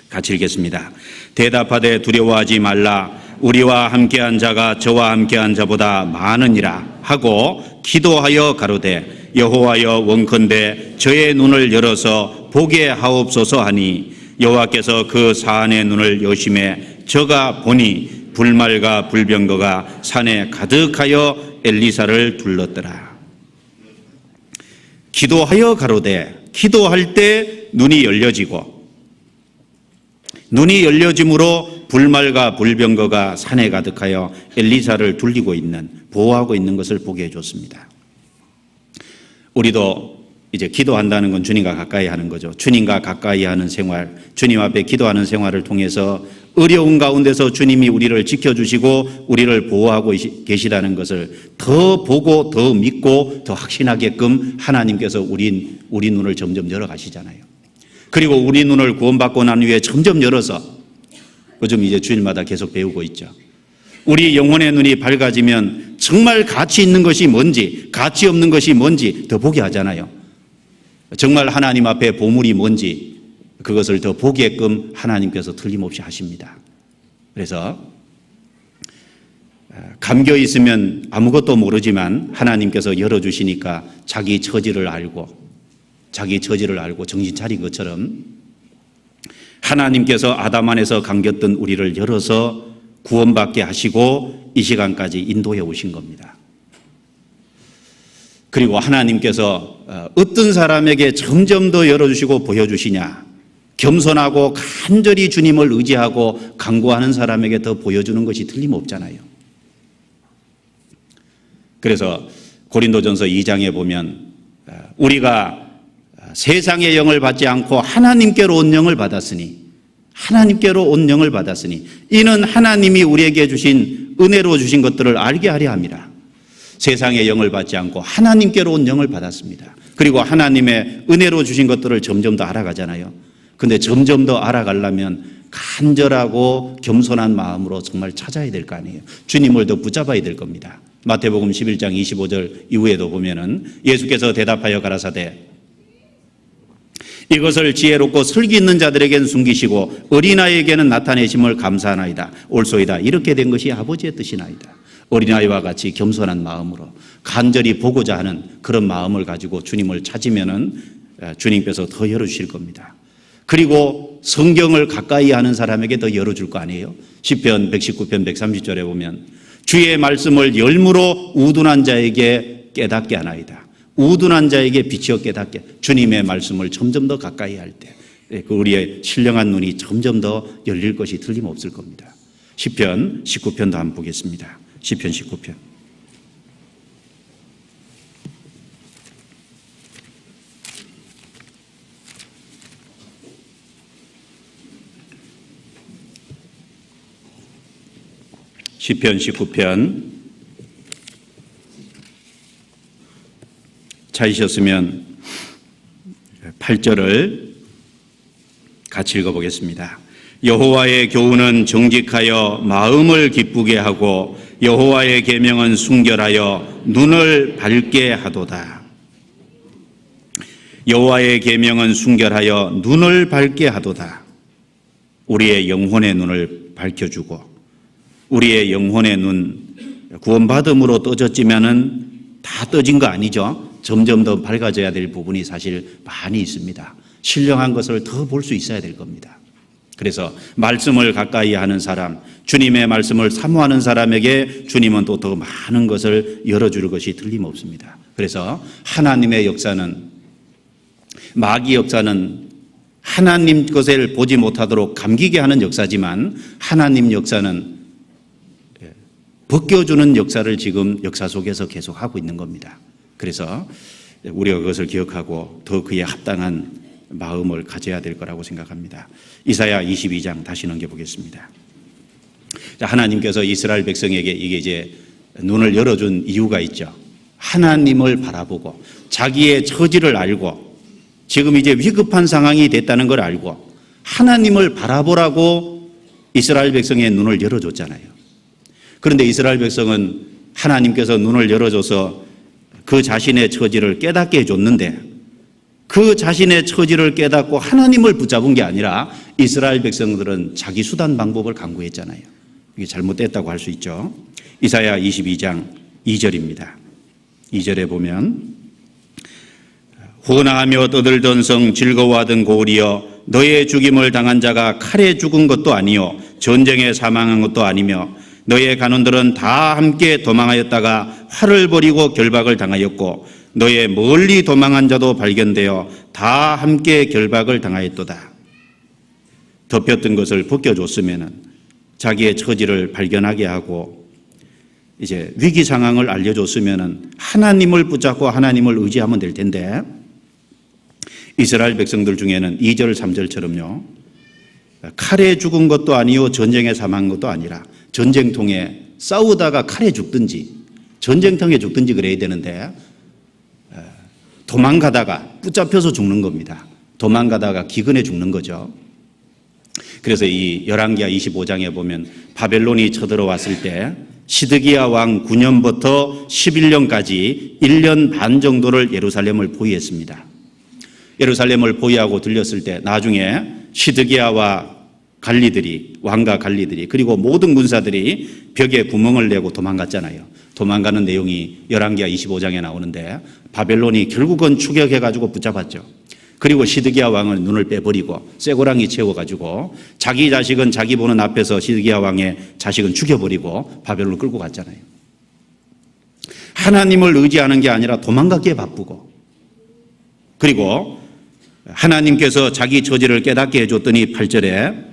같이 읽겠습니다. 대답하되 두려워하지 말라. 우리와 함께한 자가 저와 함께한 자보다 많으니라 하고 기도하여 가로되 여호와여 원컨대 저의 눈을 열어서 보게 하옵소서 하니 여호와께서 그 사안의 눈을 여심해 저가 보니 불말과 불병거가 산에 가득하여 엘리사를 둘렀더라. 기도하여 가로되, 기도할 때 눈이 열려지고 눈이 열려짐으로 불말과 불병거가 산에 가득하여 엘리사를 둘리고 있는, 보호하고 있는 것을 보게 해줬습니다. 우리도 이제 기도한다는 건 주님과 가까이 하는 거죠. 주님과 가까이 하는 생활, 주님 앞에 기도하는 생활을 통해서 어려운 가운데서 주님이 우리를 지켜주시고 우리를 보호하고 계시다는 것을 더 보고 더 믿고 더 확신하게끔 하나님께서 우리 눈을 점점 열어가시잖아요. 그리고 우리 눈을 구원받고 난 후에 점점 열어서 요즘 이제 주일마다 계속 배우고 있죠. 우리 영혼의 눈이 밝아지면 정말 가치 있는 것이 뭔지, 가치 없는 것이 뭔지 더 보게 하잖아요. 정말 하나님 앞에 보물이 뭔지 그것을 더 보게끔 하나님께서 틀림없이 하십니다. 그래서 감겨 있으면 아무것도 모르지만 하나님께서 열어주시니까 자기 처지를 알고 정신 차린 것처럼 하나님께서 아담 안에서 감겼던 우리를 열어서 구원받게 하시고 이 시간까지 인도해 오신 겁니다. 그리고 하나님께서 어떤 사람에게 점점 더 열어주시고 보여주시냐, 겸손하고 간절히 주님을 의지하고 간구하는 사람에게 더 보여주는 것이 틀림없잖아요. 그래서 고린도전서 2장에 보면 우리가 세상의 영을 받지 않고 하나님께로 온 영을 받았으니 이는 하나님이 우리에게 주신 은혜로 주신 것들을 알게 하려 함이라. 세상의 영을 받지 않고 하나님께로 온 영을 받았습니다. 그리고 하나님의 은혜로 주신 것들을 점점 더 알아가잖아요. 근데 점점 더 알아가려면 간절하고 겸손한 마음으로 정말 찾아야 될 거 아니에요. 주님을 더 붙잡아야 될 겁니다. 마태복음 11장 25절 이후에도 보면은 예수께서 대답하여 가라사대 이것을 지혜롭고 슬기 있는 자들에게는 숨기시고 어린아이에게는 나타내심을 감사하나이다. 옳소이다. 이렇게 된 것이 아버지의 뜻이나이다. 어린아이와 같이 겸손한 마음으로 간절히 보고자 하는 그런 마음을 가지고 주님을 찾으면은 주님께서 더 열어주실 겁니다. 그리고 성경을 가까이 하는 사람에게 더 열어줄 거 아니에요. 시편 119편 130절에 보면 주의 말씀을 열무로 우둔한 자에게 깨닫게 하나이다. 우둔한 자에게 비치어 깨닫게, 주님의 말씀을 점점 더 가까이 할 때 우리의 신령한 눈이 점점 더 열릴 것이 틀림없을 겁니다. 시편 19편도 한번 보겠습니다. 시편 19편. 시편 19편 찾으셨으면 8절을 같이 읽어보겠습니다. 여호와의 교훈은 정직하여 마음을 기쁘게 하고 여호와의 계명은 순결하여 눈을 밝게 하도다. 여호와의 계명은 순결하여 눈을 밝게 하도다. 우리의 영혼의 눈을 밝혀주고 우리의 영혼의 눈 구원받음으로 떠졌지만은 다 떠진 거 아니죠. 점점 더 밝아져야 될 부분이 사실 많이 있습니다. 신령한 것을 더 볼 수 있어야 될 겁니다. 그래서 말씀을 가까이 하는 사람, 주님의 말씀을 사모하는 사람에게 주님은 또 더 많은 것을 열어줄 것이 틀림없습니다. 그래서 하나님의 역사는, 마귀 역사는 하나님 것을 보지 못하도록 감기게 하는 역사지만 하나님 역사는 벗겨주는 역사를 지금 역사 속에서 계속하고 있는 겁니다. 그래서 우리가 그것을 기억하고 더 그에 합당한 마음을 가져야 될 거라고 생각합니다. 이사야 22장 다시 넘겨보겠습니다. 하나님께서 이스라엘 백성에게 이게 이제 눈을 열어준 이유가 있죠. 하나님을 바라보고 자기의 처지를 알고 지금 이제 위급한 상황이 됐다는 걸 알고 하나님을 바라보라고 이스라엘 백성의 눈을 열어줬잖아요. 그런데 이스라엘 백성은 하나님께서 눈을 열어줘서 그 자신의 처지를 깨닫게 해줬는데 그 자신의 처지를 깨닫고 하나님을 붙잡은 게 아니라 이스라엘 백성들은 자기 수단 방법을 강구했잖아요. 이게 잘못됐다고 할 수 있죠. 이사야 22장 2절입니다. 2절에 보면 호나하며 떠들던 성 즐거워하던 고을이여 너의 죽임을 당한 자가 칼에 죽은 것도 아니요 전쟁에 사망한 것도 아니며 너의 간원들은 다 함께 도망하였다가 활을 버리고 결박을 당하였고 너의 멀리 도망한 자도 발견되어 다 함께 결박을 당하였도다. 덮였던 것을 벗겨줬으면 자기의 처지를 발견하게 하고 이제 위기 상황을 알려줬으면 하나님을 붙잡고 하나님을 의지하면 될 텐데 이스라엘 백성들 중에는 2절 3절처럼요 칼에 죽은 것도 아니요 전쟁에 사망한 것도 아니라 전쟁통에 싸우다가 칼에 죽든지 전쟁통에 죽든지 그래야 되는데 도망가다가 붙잡혀서 죽는 겁니다. 도망가다가 기근에 죽는 거죠. 그래서 이 열왕기하 25장에 보면 바벨론이 쳐들어왔을 때 시드기야 왕 9년부터 11년까지 1년 반 정도를 예루살렘을 포위했습니다. 예루살렘을 포위하고 들렸을 때 나중에 시드기야와 관리들이 왕과 관리들이 그리고 모든 군사들이 벽에 구멍을 내고 도망갔잖아요. 도망가는 내용이 열왕기하 25장에 나오는데 바벨론이 결국은 추격해가지고 붙잡았죠. 그리고 시드기야 왕은 눈을 빼버리고 쇠고랑이 채워가지고 자기 자식은 자기 보는 앞에서 시드기야 왕의 자식은 죽여버리고 바벨론을 끌고 갔잖아요. 하나님을 의지하는 게 아니라 도망가기에 바쁘고 그리고 하나님께서 자기 처지를 깨닫게 해줬더니 8절에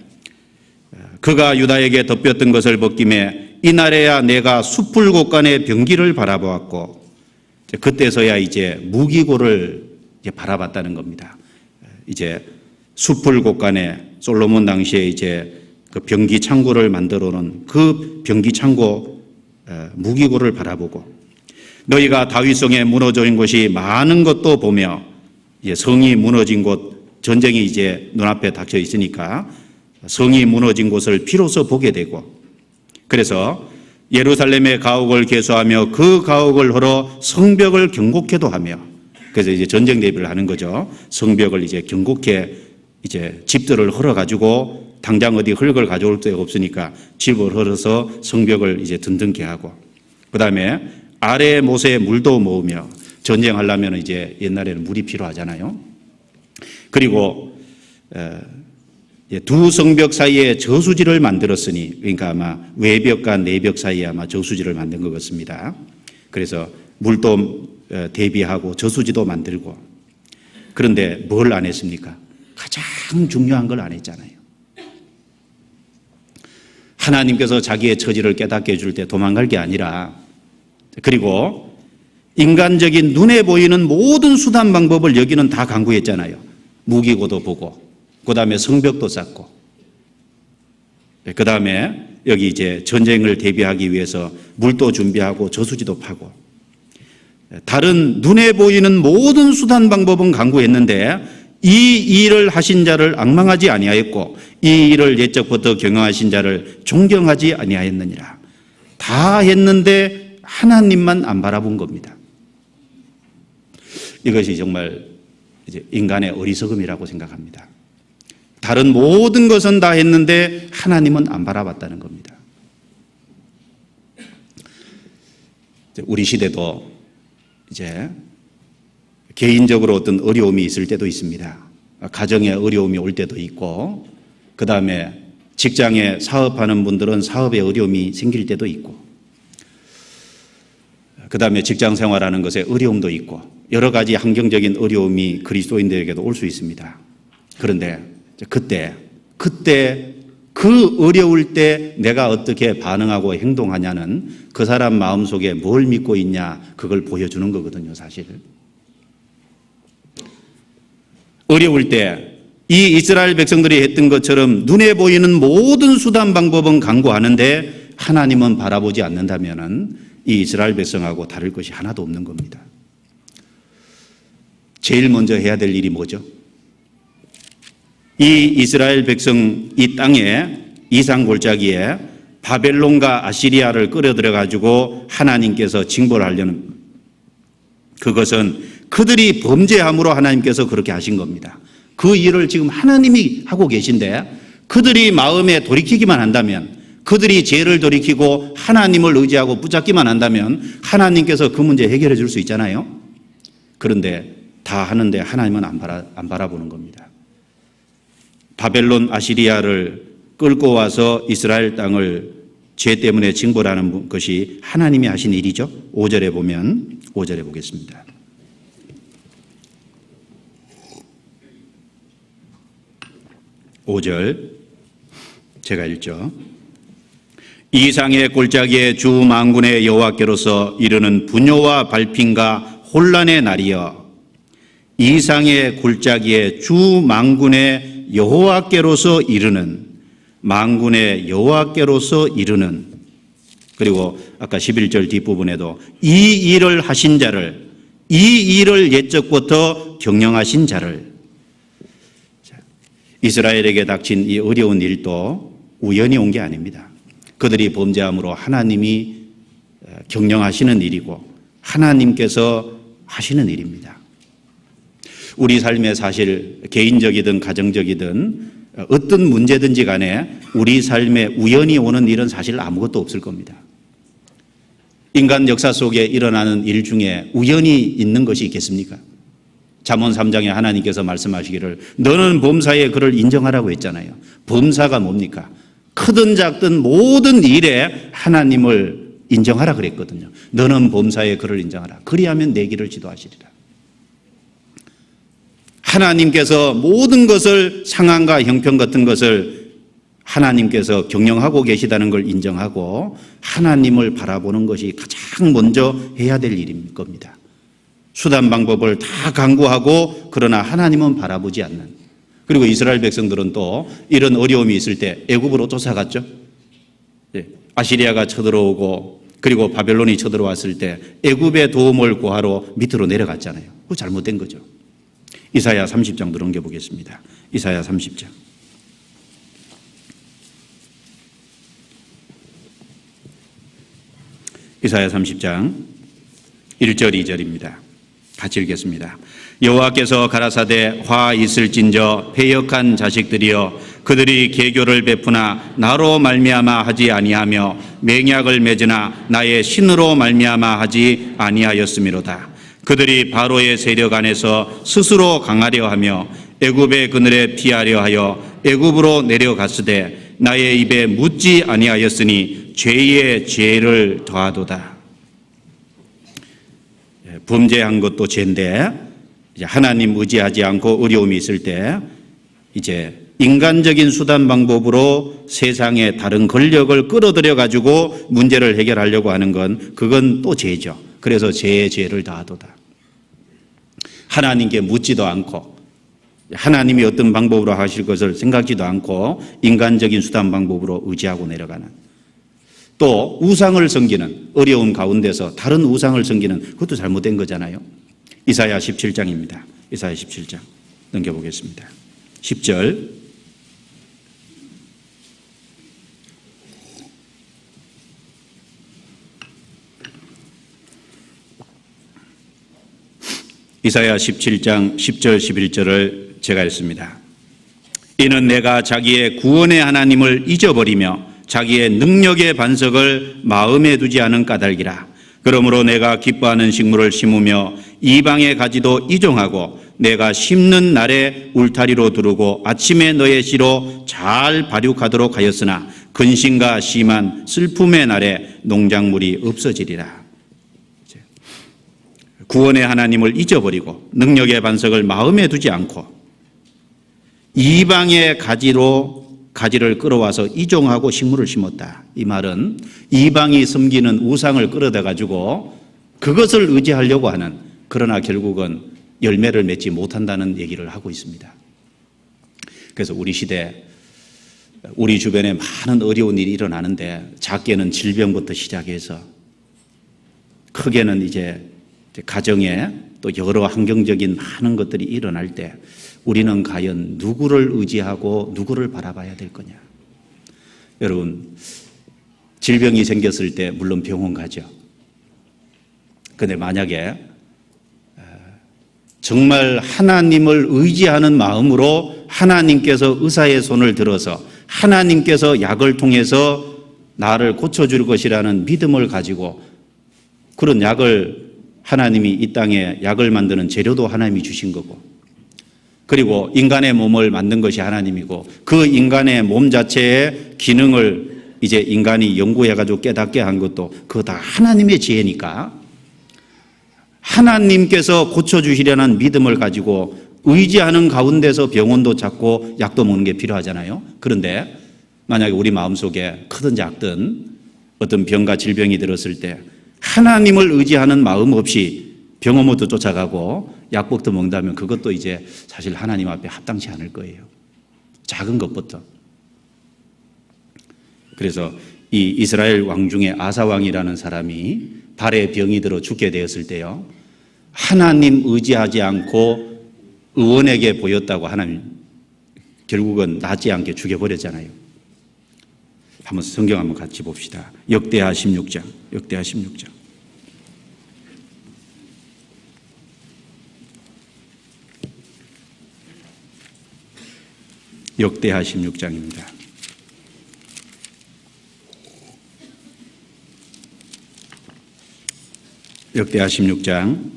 그가 유다에게 덮였던 것을 벗김에 이날에야 내가 숲을 곳간의 병기를 바라보았고 그때서야 이제 무기고를 이제 바라봤다는 겁니다. 이제 숲을 곳간에 솔로몬 당시에 이제 그 병기 창고를 만들어 놓은 그 병기 창고 무기고를 바라보고 너희가 다윗성에 무너져 있는 곳이 많은 것도 보며 이제 성이 무너진 곳 전쟁이 이제 눈앞에 닥쳐 있으니까 성이 무너진 곳을 비로소 보게 되고 그래서 예루살렘의 가옥을 개수하며 그 가옥을 헐어 성벽을 견고케도 하며 그래서 이제 전쟁 대비를 하는 거죠. 성벽을 이제 견고케 이제 집들을 헐어 가지고 당장 어디 흙을 가져올 데가 없으니까 집을 헐어서 성벽을 이제 든든케 하고 그다음에 아래 못에 물도 모으며 전쟁하려면 이제 옛날에는 물이 필요하잖아요. 그리고 두 성벽 사이에 저수지를 만들었으니 그러니까 아마 외벽과 내벽 사이에 아마 저수지를 만든 것 같습니다. 그래서 물도 대비하고 저수지도 만들고 그런데 뭘 안 했습니까? 가장 중요한 걸 안 했잖아요. 하나님께서 자기의 처지를 깨닫게 해줄 때 도망갈 게 아니라 그리고 인간적인 눈에 보이는 모든 수단 방법을 여기는 다 강구했잖아요. 무기고도 보고 그 다음에 성벽도 쌓고 그 다음에 여기 이제 전쟁을 대비하기 위해서 물도 준비하고 저수지도 파고 다른 눈에 보이는 모든 수단 방법은 강구했는데 이 일을 하신 자를 앙망하지 아니하였고 이 일을 옛적부터 경영하신 자를 존경하지 아니하였느니라. 다 했는데 하나님만 안 바라본 겁니다. 이것이 정말 이제 인간의 어리석음이라고 생각합니다. 다른 모든 것은 다 했는데 하나님은 안 바라봤다는 겁니다. 우리 시대도 이제 개인적으로 어떤 어려움이 있을 때도 있습니다. 가정에 어려움이 올 때도 있고 그 다음에 직장에 사업하는 분들은 사업에 어려움이 생길 때도 있고 그 다음에 직장 생활하는 것에 어려움도 있고 여러 가지 환경적인 어려움이 그리스도인들에게도 올 수 있습니다. 그런데 그때 그 어려울 때 내가 어떻게 반응하고 행동하냐는 그 사람 마음속에 뭘 믿고 있냐 그걸 보여주는 거거든요. 사실 어려울 때 이 이스라엘 백성들이 했던 것처럼 눈에 보이는 모든 수단 방법은 강구하는데 하나님은 바라보지 않는다면 이 이스라엘 백성하고 다를 것이 하나도 없는 겁니다. 제일 먼저 해야 될 일이 뭐죠? 이 이스라엘 백성 이 땅에 이상 골짜기에 바벨론과 아시리아를 끌어들여 가지고 하나님께서 징벌을 하려는, 그것은 그들이 범죄함으로 하나님께서 그렇게 하신 겁니다. 그 일을 지금 하나님이 하고 계신데, 그들이 마음에 돌이키기만 한다면, 그들이 죄를 돌이키고 하나님을 의지하고 붙잡기만 한다면 하나님께서 그 문제 해결해 줄 수 있잖아요. 그런데 다 하는데 하나님은 안 바라보는 겁니다. 바벨론 아시리아를 끌고 와서 이스라엘 땅을 죄 때문에 징벌하는 것이 하나님이 하신 일이죠. 5절에 보면, 5절에 보겠습니다. 5절 제가 읽죠. 이상의 골짜기에 주 만군의 여호와께로서 이르는 분뇨와 발핀과 혼란의 날이여, 이상의 골짜기에 주 만군의 여호와께로서 이르는, 만군의 여호와께로서 이르는, 그리고 아까 11절 뒷부분에도 이 일을 하신 자를, 이 일을 옛적부터 경영하신 자를. 이스라엘에게 닥친 이 어려운 일도 우연히 온 게 아닙니다. 그들이 범죄함으로 하나님이 경영하시는 일이고 하나님께서 하시는 일입니다. 우리 삶에 사실 개인적이든 가정적이든 어떤 문제든지 간에 우리 삶에 우연히 오는 일은 사실 아무것도 없을 겁니다. 인간 역사 속에 일어나는 일 중에 우연히 있는 것이 있겠습니까? 잠언 3장에 하나님께서 말씀하시기를 너는 범사에 그를 인정하라고 했잖아요. 범사가 뭡니까? 크든 작든 모든 일에 하나님을 인정하라 그랬거든요. 너는 범사에 그를 인정하라. 그리하면 내 길을 지도하시리라. 하나님께서 모든 것을, 상황과 형편 같은 것을 하나님께서 경영하고 계시다는 걸 인정하고 하나님을 바라보는 것이 가장 먼저 해야 될 일인 겁니다. 수단 방법을 다 강구하고 그러나 하나님은 바라보지 않는. 그리고 이스라엘 백성들은 또 이런 어려움이 있을 때 애굽으로 쫓아갔죠. 아시리아가 쳐들어오고 그리고 바벨론이 쳐들어왔을 때 애굽의 도움을 구하러 밑으로 내려갔잖아요. 그거 잘못된 거죠. 이사야 30장도 넘겨보겠습니다. 이사야 30장. 이사야 30장 1절 2절입니다. 같이 읽겠습니다. 여호와께서 가라사대 화 있을진저 패역한 자식들이여 그들이 계교를 베푸나 나로 말미암아 하지 아니하며 맹약을 맺으나 나의 신으로 말미암아 하지 아니하였음이로다. 그들이 바로의 세력 안에서 스스로 강하려 하며 애굽의 그늘에 피하려 하여 애굽으로 내려갔으되 나의 입에 묻지 아니하였으니 죄의 죄를 더하도다. 범죄한 것도 죄인데 이제 하나님 의지하지 않고 어려움이 있을 때 이제 인간적인 수단 방법으로 세상의 다른 권력을 끌어들여 가지고 문제를 해결하려고 하는 건 그건 또 죄죠. 그래서 죄의 죄를 다하도다. 하나님께 묻지도 않고 하나님이 어떤 방법으로 하실 것을 생각지도 않고 인간적인 수단 방법으로 의지하고 내려가는, 또 우상을 섬기는, 어려운 가운데서 다른 우상을 섬기는, 그것도 잘못된 거잖아요. 이사야 17장입니다. 이사야 17장 넘겨보겠습니다. 10절 이사야 17장 10절 11절을 제가 읽습니다. 이는 내가 자기의 구원의 하나님을 잊어버리며 자기의 능력의 반석을 마음에 두지 않은 까닭이라. 그러므로 내가 기뻐하는 식물을 심으며 이방의 가지도 이종하고 내가 심는 날에 울타리로 두르고 아침에 너의 씨로 잘 발육하도록 하였으나 근심과 심한 슬픔의 날에 농작물이 없어지리라. 구원의 하나님을 잊어버리고 능력의 반석을 마음에 두지 않고 이방의 가지를 끌어와서 이종하고 식물을 심었다. 이 말은 이방이 섬기는 우상을 끌어다 가지고 그것을 의지하려고 하는, 그러나 결국은 열매를 맺지 못한다는 얘기를 하고 있습니다. 그래서 우리 시대, 우리 주변에 많은 어려운 일이 일어나는데 작게는 질병부터 시작해서 크게는 이제 가정에 또 여러 환경적인 많은 것들이 일어날 때 우리는 과연 누구를 의지하고 누구를 바라봐야 될 거냐. 여러분, 질병이 생겼을 때 물론 병원 가죠. 그런데 만약에 정말 하나님을 의지하는 마음으로 하나님께서 의사의 손을 들어서 하나님께서 약을 통해서 나를 고쳐줄 것이라는 믿음을 가지고, 그런 약을 하나님이 이 땅에 약을 만드는 재료도 하나님이 주신 거고, 그리고 인간의 몸을 만든 것이 하나님이고, 그 인간의 몸 자체의 기능을 이제 인간이 연구해가지고 깨닫게 한 것도 그거 다 하나님의 지혜니까 하나님께서 고쳐주시려는 믿음을 가지고 의지하는 가운데서 병원도 찾고 약도 먹는 게 필요하잖아요. 그런데 만약에 우리 마음속에 크든 작든 어떤 병과 질병이 들었을 때 하나님을 의지하는 마음 없이 병원부터 쫓아가고 약복도 먹는다면 그것도 이제 사실 하나님 앞에 합당치 않을 거예요. 작은 것부터. 그래서 이 이스라엘 왕 중에 아사 왕이라는 사람이 발에 병이 들어 죽게 되었을 때요, 하나님 의지하지 않고 의원에게 보였다고 하나님 결국은 낫지 않게 죽여버렸잖아요. 한번 성경 한번 같이 봅시다. 역대하 16장. 역대하 16장. 역대하 16장입니다. 역대하 16장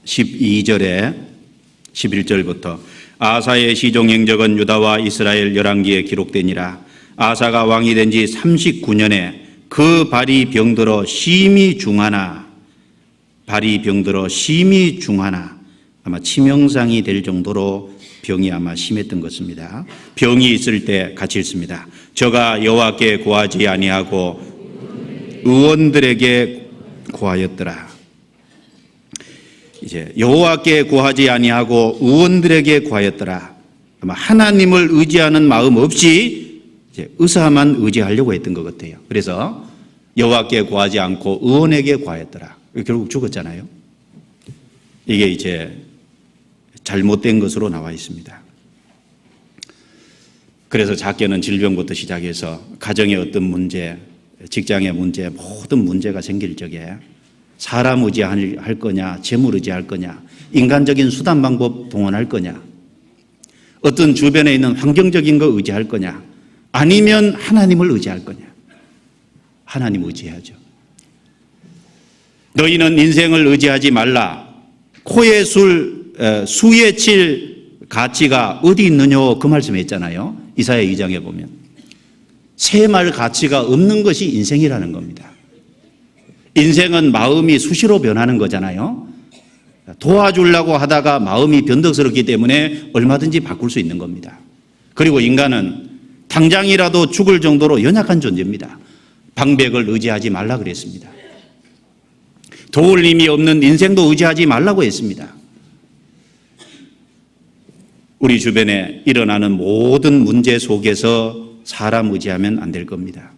12절에 11절부터 아사의 시종 행적은 유다와 이스라엘 열왕기에 기록되니라. 아사가 왕이 된 지 39년에 그 발이 병들어 심히 중하나, 발이 병들어 심히 중하나, 아마 치명상이 될 정도로 병이 아마 심했던 것입니다. 병이 있을 때 같이 읽습니다. 저가 여호와께 구하지 아니하고 의원들에게 구하였더라. 이제 여호와께 구하지 아니하고 의원들에게 구하였더라. 아마 하나님을 의지하는 마음 없이 이제 의사만 의지하려고 했던 것 같아요. 그래서 여호와께 구하지 않고 의원에게 구하였더라. 결국 죽었잖아요. 이게 이제 잘못된 것으로 나와 있습니다. 그래서 작게는 질병부터 시작해서 가정의 어떤 문제, 직장의 문제, 모든 문제가 생길 적에 사람 의지할 거냐, 재물 의지할 거냐, 인간적인 수단 방법 동원할 거냐, 어떤 주변에 있는 환경적인 거 의지할 거냐, 아니면 하나님을 의지할 거냐. 하나님 의지해야죠. 너희는 인생을 의지하지 말라. 코에 수에 칠 가치가 어디 있느냐, 그 말씀에 있잖아요. 이사야 2장에 보면 셈할 가치가 없는 것이 인생이라는 겁니다. 인생은 마음이 수시로 변하는 거잖아요. 도와주려고 하다가 마음이 변덕스럽기 때문에 얼마든지 바꿀 수 있는 겁니다. 그리고 인간은 당장이라도 죽을 정도로 연약한 존재입니다. 방백을 의지하지 말라 그랬습니다. 도울 힘이 없는 인생도 의지하지 말라고 했습니다. 우리 주변에 일어나는 모든 문제 속에서 사람 의지하면 안 될 겁니다.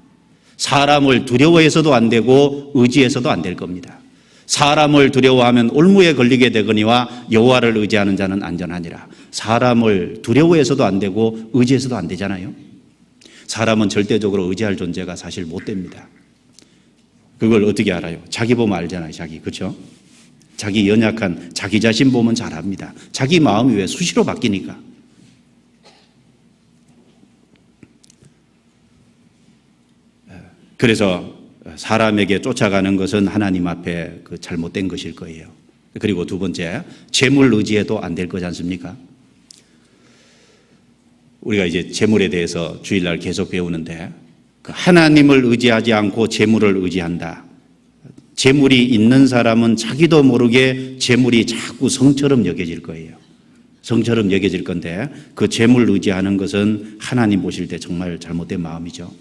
사람을 두려워해서도 안 되고 의지해서도 안 될 겁니다. 사람을 두려워하면 올무에 걸리게 되거니와 여호와를 의지하는 자는 안전하니라. 사람을 두려워해서도 안 되고 의지해서도 안 되잖아요. 사람은 절대적으로 의지할 존재가 사실 못 됩니다. 그걸 어떻게 알아요? 자기 보면 알잖아요. 자기. 그렇죠? 자기 연약한 자기 자신 보면 잘 압니다. 자기 마음이 왜 수시로 바뀌니까. 그래서 사람에게 쫓아가는 것은 하나님 앞에 그 잘못된 것일 거예요. 그리고 두 번째, 재물 의지해도 안 될 거지 않습니까? 우리가 이제 재물에 대해서 주일날 계속 배우는데, 하나님을 의지하지 않고 재물을 의지한다. 재물이 있는 사람은 자기도 모르게 재물이 자꾸 성처럼 여겨질 거예요. 성처럼 여겨질 건데, 그 재물 의지하는 것은 하나님 보실 때 정말 잘못된 마음이죠.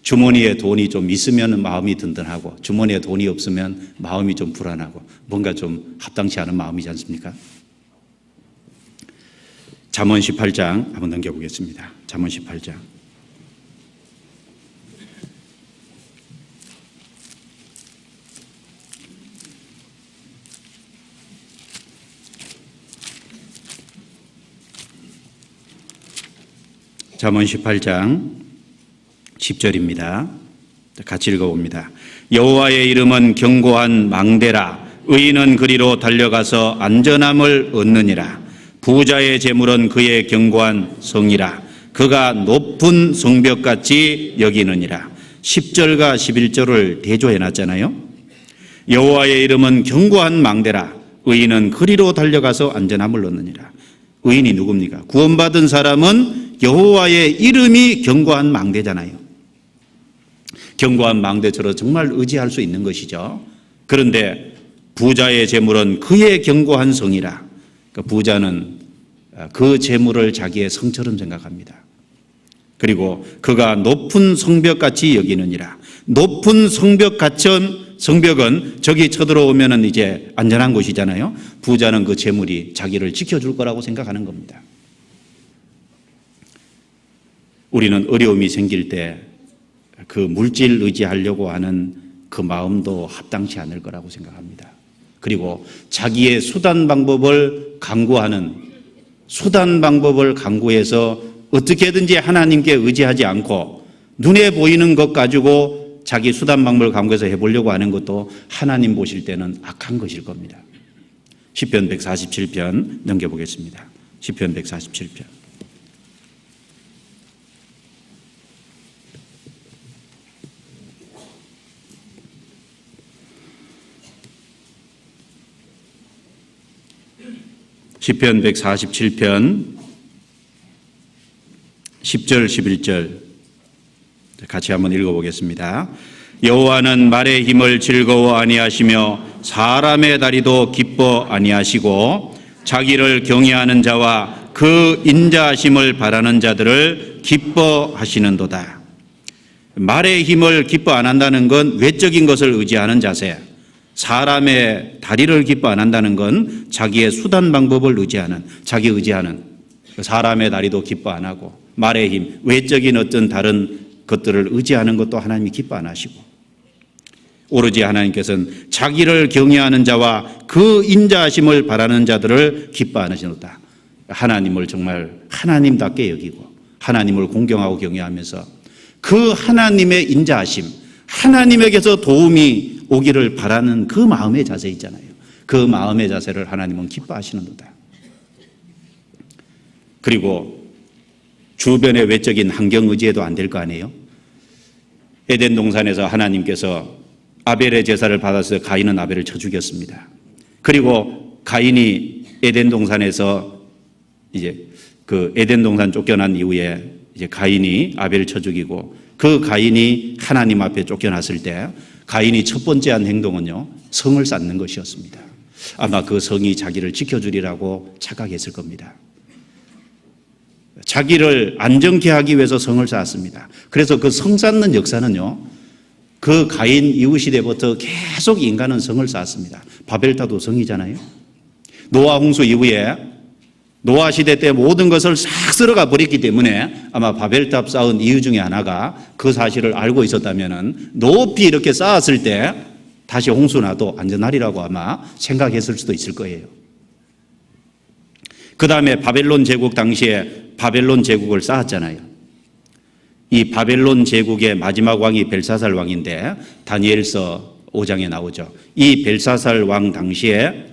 주머니에 돈이 좀 있으면 마음이 든든하고, 주머니에 돈이 없으면 마음이 좀 불안하고, 뭔가 좀 합당치 않은 마음이지 않습니까? 잠언 18장 한번 넘겨보겠습니다. 잠언 18장. 잠언 18장 10절입니다. 같이 읽어봅니다. 여호와의 이름은 견고한 망대라. 의인은 그리로 달려가서 안전함을 얻느니라. 부자의 재물은 그의 견고한 성이라. 그가 높은 성벽같이 여기느니라. 10절과 11절을 대조해 놨잖아요. 여호와의 이름은 견고한 망대라. 의인은 그리로 달려가서 안전함을 얻느니라. 의인이 누굽니까? 구원받은 사람은 여호와의 이름이 견고한 망대잖아요. 견고한 망대처럼 정말 의지할 수 있는 것이죠. 그런데 부자의 재물은 그의 견고한 성이라. 그러니까 부자는 그 재물을 자기의 성처럼 생각합니다. 그리고 그가 높은 성벽같이 여기느니라. 높은 성벽은 적이 쳐들어오면 이제 안전한 곳이잖아요. 부자는 그 재물이 자기를 지켜줄 거라고 생각하는 겁니다. 우리는 어려움이 생길 때 그 물질 의지하려고 하는 그 마음도 합당치 않을 거라고 생각합니다. 그리고 자기의 수단 방법을 강구해서 어떻게든지 하나님께 의지하지 않고 눈에 보이는 것 가지고 자기 수단 방법을 강구해서 해보려고 하는 것도 하나님 보실 때는 악한 것일 겁니다. 시편 147편 넘겨보겠습니다. 시편 147편. 시편 147편 10절 11절 같이 한번 읽어보겠습니다. 여호와는 말의 힘을 즐거워 아니하시며 사람의 다리도 기뻐 아니하시고 자기를 경외하는 자와 그 인자하심을 바라는 자들을 기뻐하시는도다. 말의 힘을 기뻐 안 한다는 건 외적인 것을 의지하는 자세, 사람의 다리를 기뻐 안 한다는 건 자기의 수단 방법을 자기 의지하는 사람의 다리도 기뻐 안 하고 말의 힘, 외적인 어떤 다른 것들을 의지하는 것도 하나님이 기뻐 안 하시고 오로지 하나님께서는 자기를 경외하는 자와 그 인자하심을 바라는 자들을 기뻐 안 하시노다. 하나님을 정말 하나님답게 여기고 하나님을 공경하고 경외하면서 그 하나님의 인자하심, 하나님에게서 도움이 오기를 바라는 그 마음의 자세 있잖아요. 그 마음의 자세를 하나님은 기뻐하시는도다. 그리고 주변의 외적인 환경 의지해도 안 될 거 아니에요. 에덴 동산에서 하나님께서 아벨의 제사를 받아서 가인은 아벨을 쳐 죽였습니다. 그리고 가인이 에덴 동산에서 이제 그 에덴 동산 쫓겨난 이후에 이제 가인이 아벨을 쳐 죽이고 그 가인이 하나님 앞에 쫓겨났을 때 가인이 첫 번째 한 행동은요, 성을 쌓는 것이었습니다. 아마 그 성이 자기를 지켜주리라고 착각했을 겁니다. 자기를 안정케 하기 위해서 성을 쌓았습니다. 그래서 그 성 쌓는 역사는요, 그 가인 이후 시대부터 계속 인간은 성을 쌓았습니다. 바벨탑도 성이잖아요. 노아 홍수 이후에 노아 시대 때 모든 것을 싹 쓸어가 버렸기 때문에 아마 바벨탑 쌓은 이유 중에 하나가 그 사실을 알고 있었다면 높이 이렇게 쌓았을 때 다시 홍수 나도 안전하리라고 아마 생각했을 수도 있을 거예요. 그 다음에 바벨론 제국 당시에 바벨론 제국을 쌓았잖아요. 이 바벨론 제국의 마지막 왕이 벨사살 왕인데 다니엘서 5장에 나오죠. 이 벨사살 왕 당시에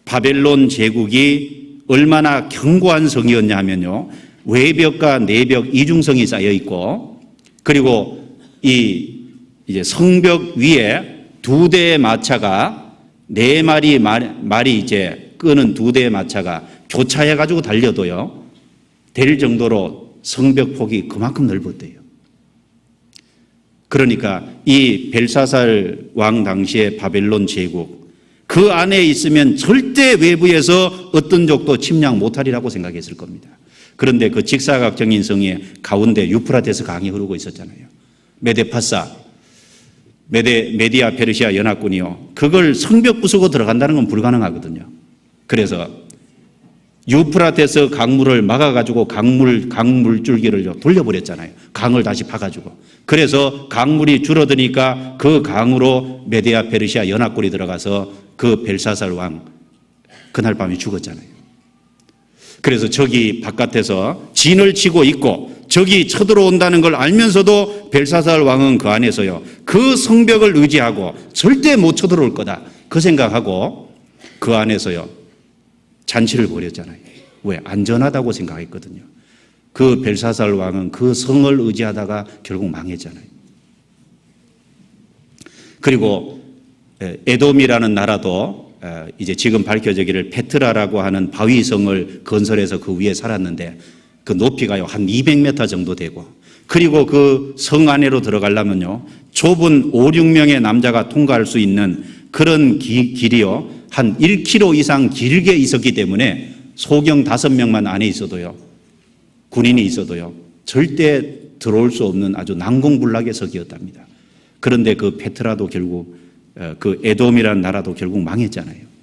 바벨론 제국이 얼마나 견고한 성이었냐 하면요, 외벽과 내벽 이중성이 쌓여 있고, 그리고 이제 성벽 위에 2대의 마차가 4마리 말이 이제 끄는 2대의 마차가 교차해 가지고 달려도요 될 정도로 성벽 폭이 그만큼 넓었대요. 그러니까 이 벨사살 왕 당시의 바벨론 제국, 그 안에 있으면 절대 외부에서 어떤 적도 침략 못하리라고 생각했을 겁니다. 그런데 그 직사각형인 성의 가운데 유프라테스 강이 흐르고 있었잖아요. 메디아 페르시아 연합군이요, 그걸 성벽 부수고 들어간다는 건 불가능하거든요. 그래서 유프라테스 강물을 막아가지고 강물줄기를 돌려버렸잖아요. 강을 다시 파가지고. 그래서 강물이 줄어드니까 그 강으로 메디아 페르시아 연합군이 들어가서 그 벨사살 왕 그날 밤에 죽었잖아요. 그래서 적이 바깥에서 진을 치고 있고 적이 쳐들어온다는 걸 알면서도 벨사살 왕은 그 안에서요, 그 성벽을 의지하고 절대 못 쳐들어올 거다, 그 생각하고 그 안에서요 잔치를 벌였잖아요. 왜? 안전하다고 생각했거든요. 그 벨사살 왕은 그 성을 의지하다가 결국 망했잖아요. 그리고 에돔이라는 나라도 이제 지금 밝혀지기를 페트라라고 하는 바위성을 건설해서 그 위에 살았는데 그 높이가요 한 200m 정도 되고, 그리고 그 성 안으로 들어가려면요 좁은 5, 6명의 남자가 통과할 수 있는 그런 길이요 한 1km 이상 길게 있었기 때문에 소경 5명만 안에 있어도요, 군인이 있어도요 절대 들어올 수 없는 아주 난공불락의 석이었답니다. 그런데 그 페트라도 결국, 그 에돔이라는 나라도 결국 망했잖아요.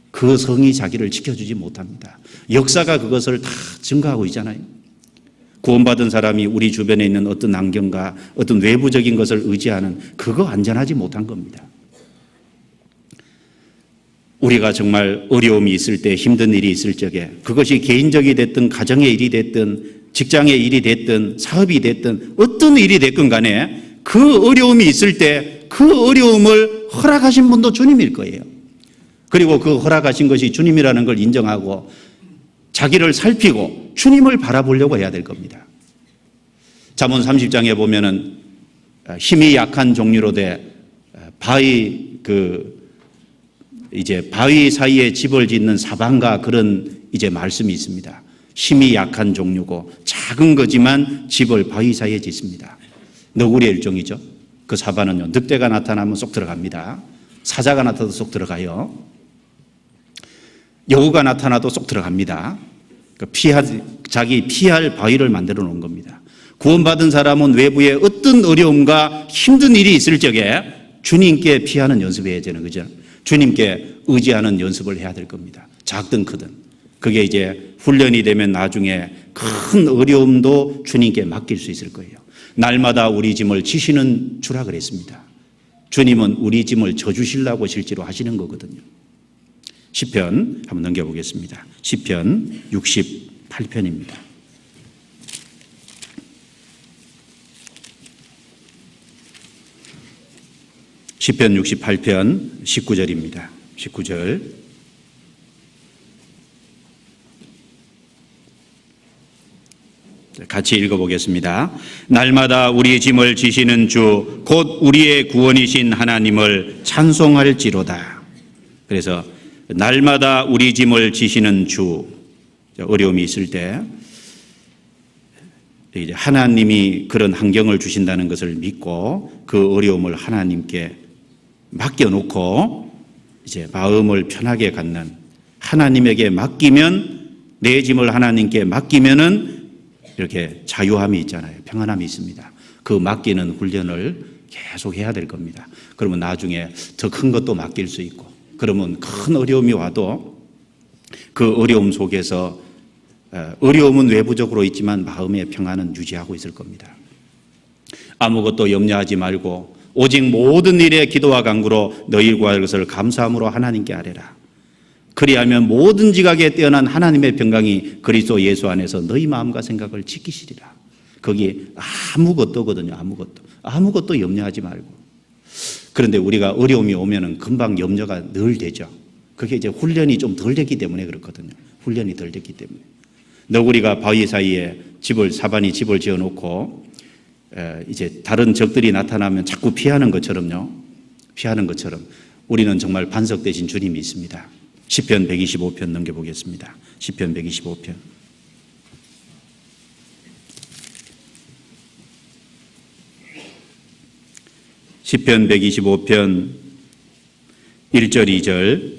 그 성이 자기를 지켜주지 못합니다. 역사가 그것을 다 증거하고 있잖아요. 구원받은 사람이 우리 주변에 있는 어떤 환경과 어떤 외부적인 것을 의지하는, 그거 안전하지 못한 겁니다. 우리가 정말 어려움이 있을 때, 힘든 일이 있을 적에, 그것이 개인적이 됐든 가정의 일이 됐든 직장의 일이 됐든 사업이 됐든 어떤 일이 됐건 간에 그 어려움이 있을 때 그 어려움을 허락하신 분도 주님일 거예요. 그리고 그 허락하신 것이 주님이라는 걸 인정하고 자기를 살피고 주님을 바라보려고 해야 될 겁니다. 잠언 30장에 보면은 힘이 약한 종류로 돼 바위 바위 사이에 집을 짓는 사방가, 그런 이제 말씀이 있습니다. 힘이 약한 종류고 작은 거지만 집을 바위 사이에 짓습니다. 너구리의 일종이죠. 그 사바는요 늑대가 나타나면 쏙 들어갑니다. 사자가 나타나도 쏙 들어가요. 여우가 나타나도 쏙 들어갑니다. 자기 피할 바위를 만들어 놓은 겁니다. 구원받은 사람은 외부에 어떤 어려움과 힘든 일이 있을 적에 주님께 피하는 연습해야 되는 거죠. 주님께 의지하는 연습을 해야 될 겁니다. 작든 크든. 그게 이제 훈련이 되면 나중에 큰 어려움도 주님께 맡길 수 있을 거예요. 날마다 우리 짐을 지시는 주라 그랬습니다. 주님은 우리 짐을 져주시려고 실제로 하시는 거거든요. 시편 한번 넘겨보겠습니다. 시편 68편입니다. 시편 68편 19절입니다. 19절. 같이 읽어보겠습니다. 날마다 우리 짐을 지시는 주, 곧 우리의 구원이신 하나님을 찬송할지로다. 그래서 날마다 우리 짐을 지시는 주, 어려움이 있을 때 이제 하나님이 그런 환경을 주신다는 것을 믿고 그 어려움을 하나님께 맡겨놓고 이제 마음을 편하게 갖는, 하나님에게 맡기면, 내 짐을 하나님께 맡기면은 이렇게 자유함이 있잖아요. 평안함이 있습니다. 그 맡기는 훈련을 계속 해야 될 겁니다. 그러면 나중에 더 큰 것도 맡길 수 있고, 그러면 큰 어려움이 와도 그 어려움 속에서, 어려움은 외부적으로 있지만 마음의 평안은 유지하고 있을 겁니다. 아무것도 염려하지 말고 오직 모든 일에 기도와 간구로 너희 구할 것을 감사함으로 하나님께 아뢰라. 그리하면 모든 지각에 뛰어난 하나님의 평강이 그리스도 예수 안에서 너희 마음과 생각을 지키시리라. 거기 아무것도거든요. 아무것도 염려하지 말고. 그런데 우리가 어려움이 오면은 금방 염려가 늘 되죠. 그게 이제 훈련이 좀 덜 됐기 때문에 그렇거든요. 훈련이 덜 됐기 때문에. 너구리가 바위 사이에 사반이 집을 지어놓고 이제 다른 적들이 나타나면 자꾸 피하는 것처럼요. 피하는 것처럼 우리는 정말 반석 되신 주님이 있습니다. 시편 125편 넘겨보겠습니다. 시편 125편. 시편 125편 1절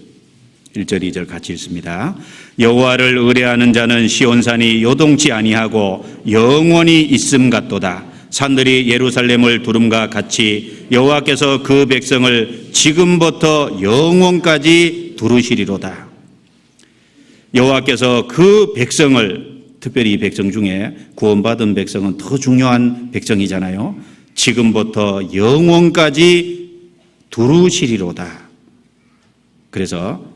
2절 같이 읽습니다. 여호와를 의뢰하는 자는 시온산이 요동치 아니하고 영원히 있음 같도다. 산들이 예루살렘을 두름과 같이 여호와께서 그 백성을 지금부터 영원까지 두르시리로다. 여호와께서 그 백성을, 특별히 이 백성 중에 구원받은 백성은 더 중요한 백성이잖아요. 지금부터 영원까지 두르시리로다. 그래서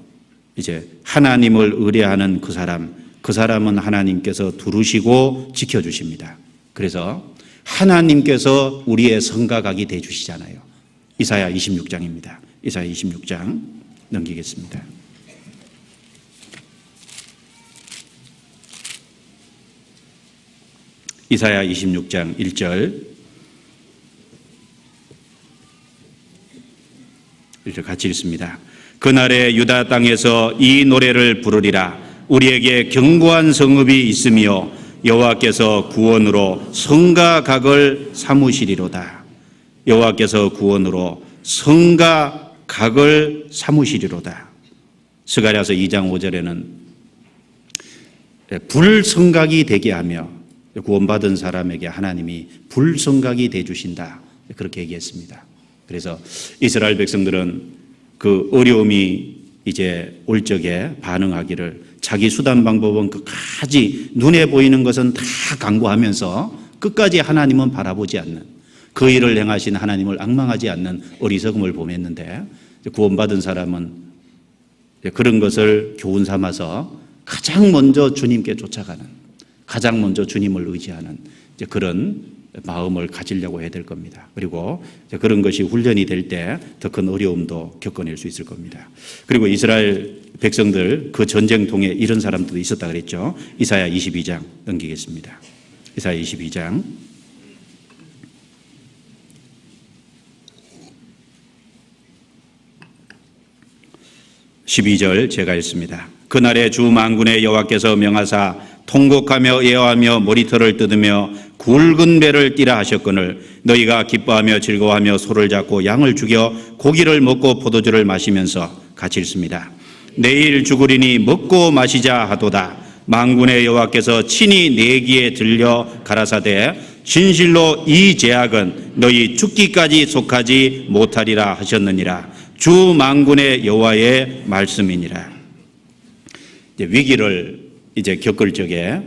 이제 하나님을 의뢰하는 그 사람, 그 사람은 하나님께서 두르시고 지켜주십니다. 그래서 하나님께서 우리의 성가각이 되어주시잖아요. 이사야 26장입니다. 이사야 26장 넘기겠습니다. 이사야 26장 1절 같이 읽습니다. 그날에 유다 땅에서 이 노래를 부르리라. 우리에게 견고한 성읍이 있으며 여호와께서 구원으로 성과 각을 삼으시리로다. 여호와께서 구원으로 성과 각을 삼으시리로다. 스가랴서 2장 5절에는 불성각이 되게 하며 구원받은 사람에게 하나님이 불성각이 되어주신다. 그렇게 얘기했습니다. 그래서 이스라엘 백성들은 그 어려움이 이제 올 적에 반응하기를 자기 수단 방법은 끝까지 눈에 보이는 것은 다 강구하면서 끝까지 하나님은 바라보지 않는, 그 일을 행하신 하나님을 앙망하지 않는 어리석음을 범했는데, 구원받은 사람은 그런 것을 교훈 삼아서 가장 먼저 주님께 쫓아가는, 가장 먼저 주님을 의지하는 그런 마음을 가지려고 해야 될 겁니다. 그리고 그런 것이 훈련이 될 때 더 큰 어려움도 겪어낼 수 있을 겁니다. 그리고 이스라엘 백성들 그 전쟁통에 이런 사람들도 있었다 그랬죠. 이사야 22장 넘기겠습니다. 이사야 22장 12절 제가 읽습니다. 그날에 주 만군의 여호와께서 명하사 통곡하며 애워하며 머리털을 뜯으며 굵은 배를 띠라 하셨거늘 너희가 기뻐하며 즐거워하며 소를 잡고 양을 죽여 고기를 먹고 포도주를 마시면서 같이 읽습니다. 내일 죽으리니 먹고 마시자 하도다. 만군의 여호와께서 친히 내 귀에 들려 가라사대 진실로 이 제약은 너희 죽기까지 속하지 못하리라 하셨느니라. 주 만군의 여호와의 말씀이니라. 위기를 이제 겪을 적에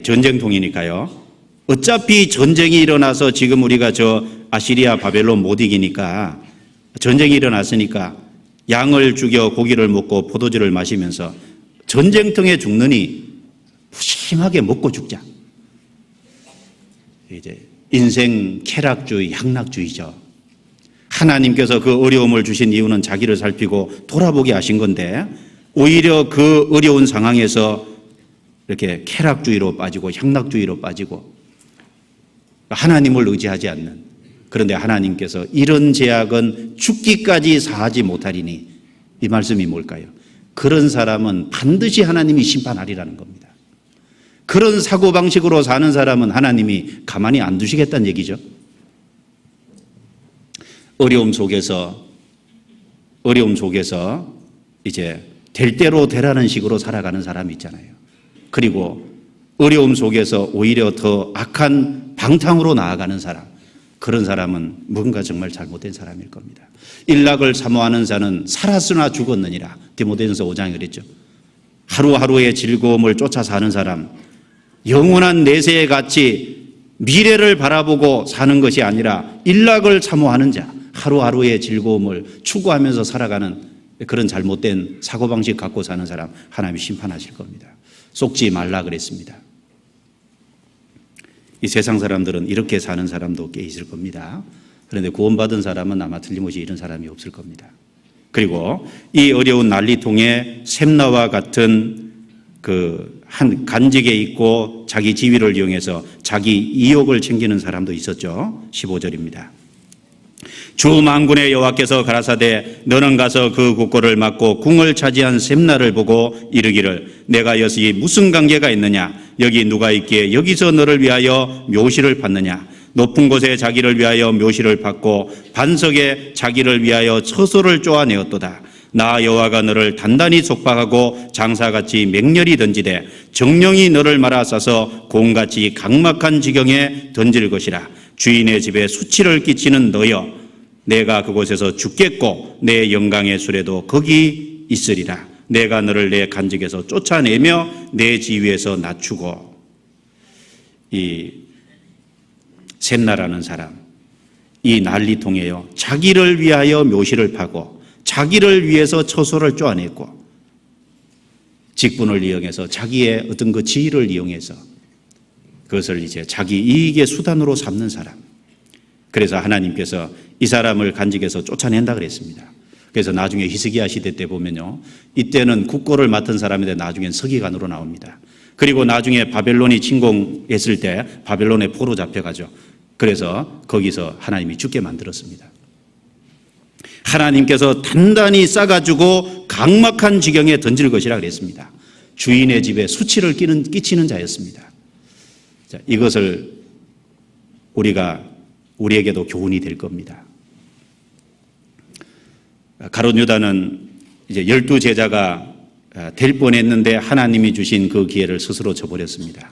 전쟁통이니까요. 어차피 전쟁이 일어나서 지금 우리가 저 아시리아 바벨론 못 이기니까 전쟁이 일어났으니까 양을 죽여 고기를 먹고 포도주를 마시면서 전쟁통에 죽느니 심하게 먹고 죽자. 이제 인생 쾌락주의, 향락주의죠. 하나님께서 그 어려움을 주신 이유는 자기를 살피고 돌아보게 하신 건데 오히려 그 어려운 상황에서 이렇게 쾌락주의로 빠지고 향락주의로 빠지고 하나님을 의지하지 않는, 그런데 하나님께서 이런 제약은 죽기까지 사하지 못하리니, 이 말씀이 뭘까요? 그런 사람은 반드시 하나님이 심판하리라는 겁니다. 그런 사고방식으로 사는 사람은 하나님이 가만히 안 두시겠다는 얘기죠. 어려움 속에서 이제 될 대로 되라는 식으로 살아가는 사람이 있잖아요. 그리고 어려움 속에서 오히려 더 악한 방탕으로 나아가는 사람, 그런 사람은 뭔가 정말 잘못된 사람일 겁니다. 일락을 사모하는 자는 살았으나 죽었느니라. 디모데전서 5장에 그랬죠. 하루하루의 즐거움을 쫓아 사는 사람, 영원한 내세의 가치, 미래를 바라보고 사는 것이 아니라 일락을 사모하는 자, 하루하루의 즐거움을 추구하면서 살아가는 그런 잘못된 사고방식 갖고 사는 사람, 하나님이 심판하실 겁니다. 속지 말라 그랬습니다. 이 세상 사람들은 이렇게 사는 사람도 꽤 있을 겁니다. 그런데 구원받은 사람은 아마 틀림없이 이런 사람이 없을 겁니다. 그리고 이 어려운 난리통에 샘나와 같은 그 한 간직에 있고 자기 지위를 이용해서 자기 이욕을 챙기는 사람도 있었죠. 15절입니다. 주 만군의 여호와께서 가라사대 너는 가서 그 국고를 막고 궁을 차지한 샘나를 보고 이르기를 내가 여기 무슨 관계가 있느냐, 여기 누가 있기에 여기서 너를 위하여 묘시를 받느냐, 높은 곳에 자기를 위하여 묘시를 받고 반석에 자기를 위하여 처소를 쪼아내었도다. 나 여호와가 너를 단단히 속박하고 장사같이 맹렬히 던지되 정령이 너를 말아 싸서 공같이 각막한 지경에 던질 것이라. 주인의 집에 수치를 끼치는 너여, 내가 그곳에서 죽겠고 내 영광의 수레도 거기 있으리라. 내가 너를 내 간직에서 쫓아내며 내 지위에서 낮추고. 이 샘나라는 사람, 이 난리통에요, 자기를 위하여 묘시를 파고 자기를 위해서 처소를 쪼아냈고 직분을 이용해서 자기의 어떤 그 지위를 이용해서 그것을 이제 자기 이익의 수단으로 삼는 사람. 그래서 하나님께서 이 사람을 간직해서 쫓아낸다 그랬습니다. 그래서 나중에 히스기야 시대 때 보면요, 이때는 국고를 맡은 사람인데 나중엔 서기관으로 나옵니다. 그리고 나중에 바벨론이 침공했을 때 바벨론에 포로 잡혀가죠. 그래서 거기서 하나님이 죽게 만들었습니다. 하나님께서 단단히 싸가지고 강막한 지경에 던질 것이라 그랬습니다. 주인의 집에 수치를 끼치는 자였습니다. 자, 이것을 우리에게도 교훈이 될 겁니다. 가룟 유다는 이제 12제자가 될 뻔했는데 하나님이 주신 그 기회를 스스로 저버렸습니다.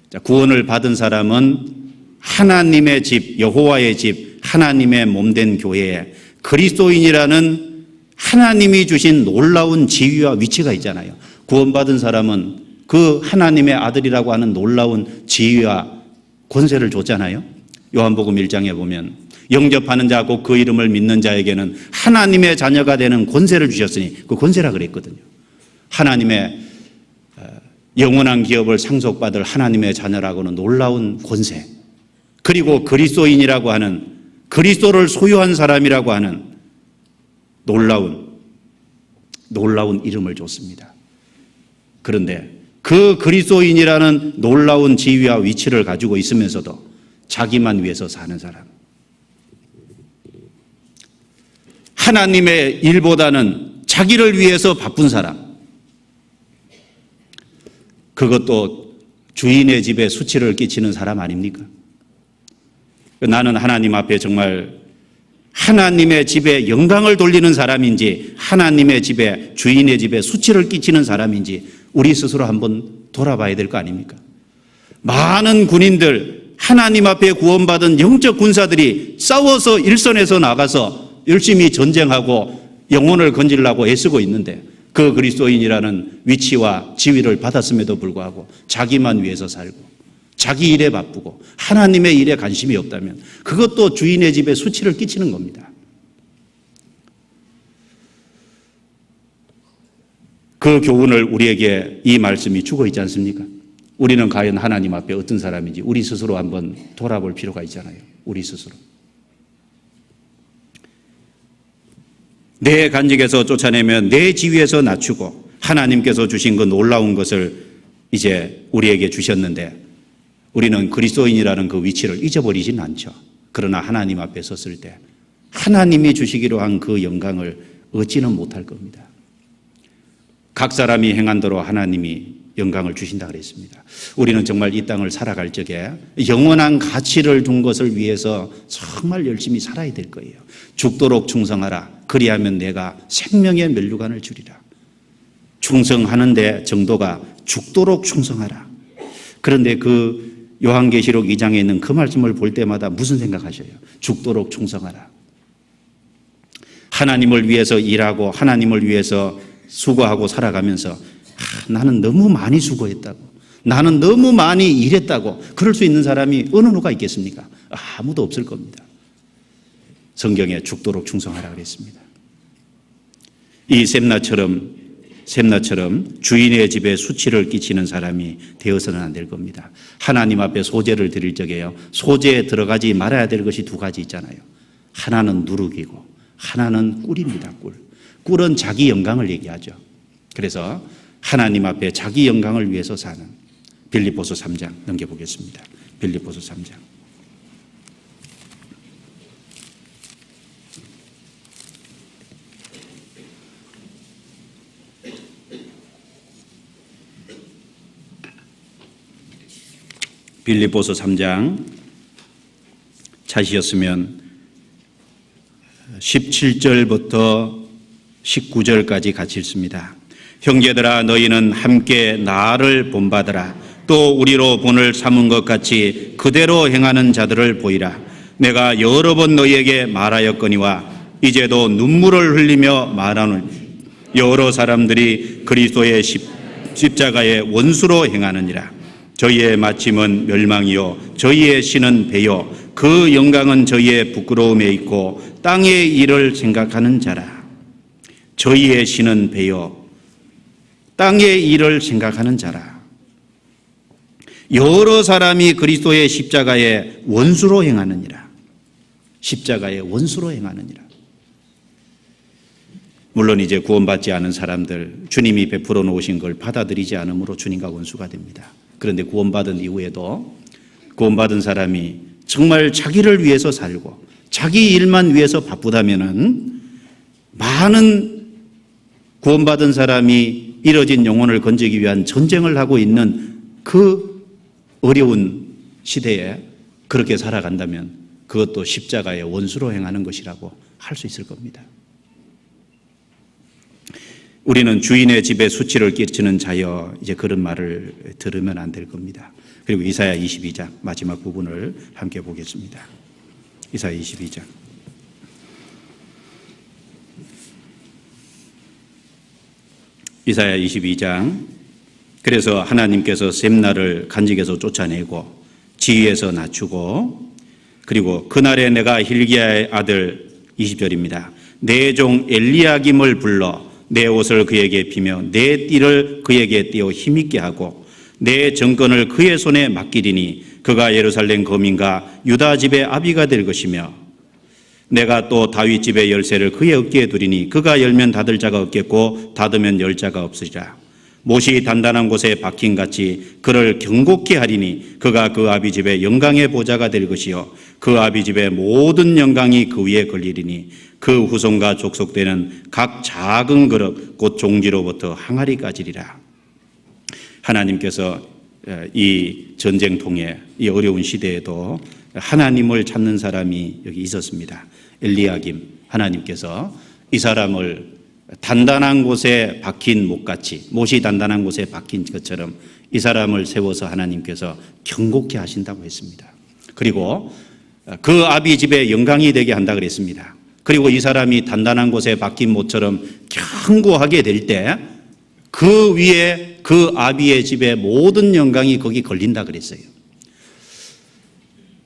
자, 구원을 받은 사람은 하나님의 집, 여호와의 집, 하나님의 몸된 교회에 그리스도인이라는 하나님이 주신 놀라운 지위와 위치가 있잖아요. 구원받은 사람은 그 하나님의 아들이라고 하는 놀라운 지위와 권세를 줬잖아요. 요한복음 1장에 보면 영접하는 자 곧 그 이름을 믿는 자에게는 하나님의 자녀가 되는 권세를 주셨으니 그 권세라 그랬거든요. 하나님의 영원한 기업을 상속받을 하나님의 자녀라고는 놀라운 권세, 그리고 그리스도인이라고 하는, 그리스도를 소유한 사람이라고 하는 놀라운 이름을 줬습니다. 그런데 그 그리스도인이라는 놀라운 지위와 위치를 가지고 있으면서도 자기만 위해서 사는 사람, 하나님의 일보다는 자기를 위해서 바쁜 사람, 그것도 주인의 집에 수치를 끼치는 사람 아닙니까? 나는 하나님 앞에 정말 하나님의 집에 영광을 돌리는 사람인지 하나님의 집에, 주인의 집에 수치를 끼치는 사람인지 우리 스스로 한번 돌아봐야 될 거 아닙니까? 많은 군인들, 하나님 앞에 구원받은 영적 군사들이 싸워서 일선에서 나가서 열심히 전쟁하고 영혼을 건지려고 애쓰고 있는데 그 그리스도인이라는 위치와 지위를 받았음에도 불구하고 자기만 위해서 살고 자기 일에 바쁘고 하나님의 일에 관심이 없다면 그것도 주인의 집에 수치를 끼치는 겁니다. 그 교훈을 우리에게 이 말씀이 주고 있지 않습니까? 우리는 과연 하나님 앞에 어떤 사람인지 우리 스스로 한번 돌아볼 필요가 있잖아요. 우리 스스로. 내 간직에서 쫓아내면 내 지위에서 낮추고 하나님께서 주신 그 놀라운 것을 이제 우리에게 주셨는데 우리는 그리스도인이라는 그 위치를 잊어버리진 않죠. 그러나 하나님 앞에 섰을 때 하나님이 주시기로 한 그 영광을 얻지는 못할 겁니다. 각 사람이 행한 대로 하나님이 영광을 주신다 그랬습니다. 우리는 정말 이 땅을 살아갈 적에 영원한 가치를 둔 것을 위해서 정말 열심히 살아야 될 거예요. 죽도록 충성하라. 그리하면 내가 생명의 면류관을 주리라. 충성하는 데 정도가 죽도록 충성하라. 그런데 그 요한계시록 2장에 있는 그 말씀을 볼 때마다 무슨 생각하셔요? 죽도록 충성하라. 하나님을 위해서 일하고 하나님을 위해서 수고하고 살아가면서 나는 너무 많이 수고했다고, 나는 너무 많이 일했다고 그럴 수 있는 사람이 어느 누가 있겠습니까? 아무도 없을 겁니다. 성경에 죽도록 충성하라 그랬습니다. 이 셈나처럼 주인의 집에 수치를 끼치는 사람이 되어서는 안 될 겁니다. 하나님 앞에 소제를 드릴 적에요, 소제에 들어가지 말아야 될 것이 두 가지 있잖아요. 하나는 누룩이고 하나는 꿀입니다. 꿀은 자기 영광을 얘기하죠. 그래서 하나님 앞에 자기 영광을 위해서 사는 빌립보서 3장 넘겨보겠습니다. 빌립보서 3장. 빌립보서 3장 찾으셨으면 17절부터 19절까지 같이 읽습니다. 형제들아 너희는 함께 나를 본받으라. 또 우리로 본을 삼은 것 같이 그대로 행하는 자들을 보이라. 내가 여러 번 너희에게 말하였거니와 이제도 눈물을 흘리며 말하노니 여러 사람들이 그리스도의 십자가의 원수로 행하느니라. 저희의 마침은 멸망이요 저희의 신은 배요 그 영광은 저희의 부끄러움에 있고 땅의 일을 생각하는 자라. 저희의 신은 배요 땅의 일을 생각하는 자라. 여러 사람이 그리스도의 십자가의 원수로 행하느니라. 십자가의 원수로 행하느니라. 물론 이제 구원받지 않은 사람들, 주님이 베풀어 놓으신 걸 받아들이지 않으므로 주님과 원수가 됩니다. 그런데 구원받은 이후에도 구원받은 사람이 정말 자기를 위해서 살고 자기 일만 위해서 바쁘다면은 많은 구원받은 사람이 잃어진 영혼을 건지기 위한 전쟁을 하고 있는 그 어려운 시대에 그렇게 살아간다면 그것도 십자가의 원수로 행하는 것이라고 할 수 있을 겁니다. 우리는 주인의 집에 수치를 끼치는 자여, 이제 그런 말을 들으면 안 될 겁니다. 그리고 이사야 22장 마지막 부분을 함께 보겠습니다. 이사야 22장. 이사야 22장. 그래서 하나님께서 셈나를 간직에서 쫓아내고 지위에서 낮추고, 그리고 그날에 내가 hil기야의 아들 20절입니다. 내 종 엘리야김을 불러 내 옷을 그에게 비며 내 띠를 그에게 띄어 힘있게 하고 내 정권을 그의 손에 맡기리니 그가 예루살렘 거민과 유다 집의 아비가 될 것이며, 내가 또 다윗 집의 열쇠를 그의 어깨에 두리니 그가 열면 닫을 자가 없겠고 닫으면 열 자가 없으리라. 못이 단단한 곳에 박힌 같이 그를 경고케 하리니 그가 그 아비 집의 영광의 보좌가 될 것이요 그 아비 집의 모든 영광이 그 위에 걸리리니 그 후손과 족속되는 각 작은 그릇 곧 종지로부터 항아리까지리라. 하나님께서 이 전쟁통에, 이 어려운 시대에도 하나님을 찾는 사람이 여기 있었습니다. 엘리야김. 하나님께서 이 사람을 단단한 곳에 박힌 못같이, 못이 단단한 곳에 박힌 것처럼 이 사람을 세워서 하나님께서 경고케 하신다고 했습니다. 그리고 그 아비 집의 영광이 되게 한다 그랬습니다. 그리고 이 사람이 단단한 곳에 박힌 못처럼 견고하게 될 때 그 위에 그 아비의 집의 모든 영광이 거기 걸린다 그랬어요.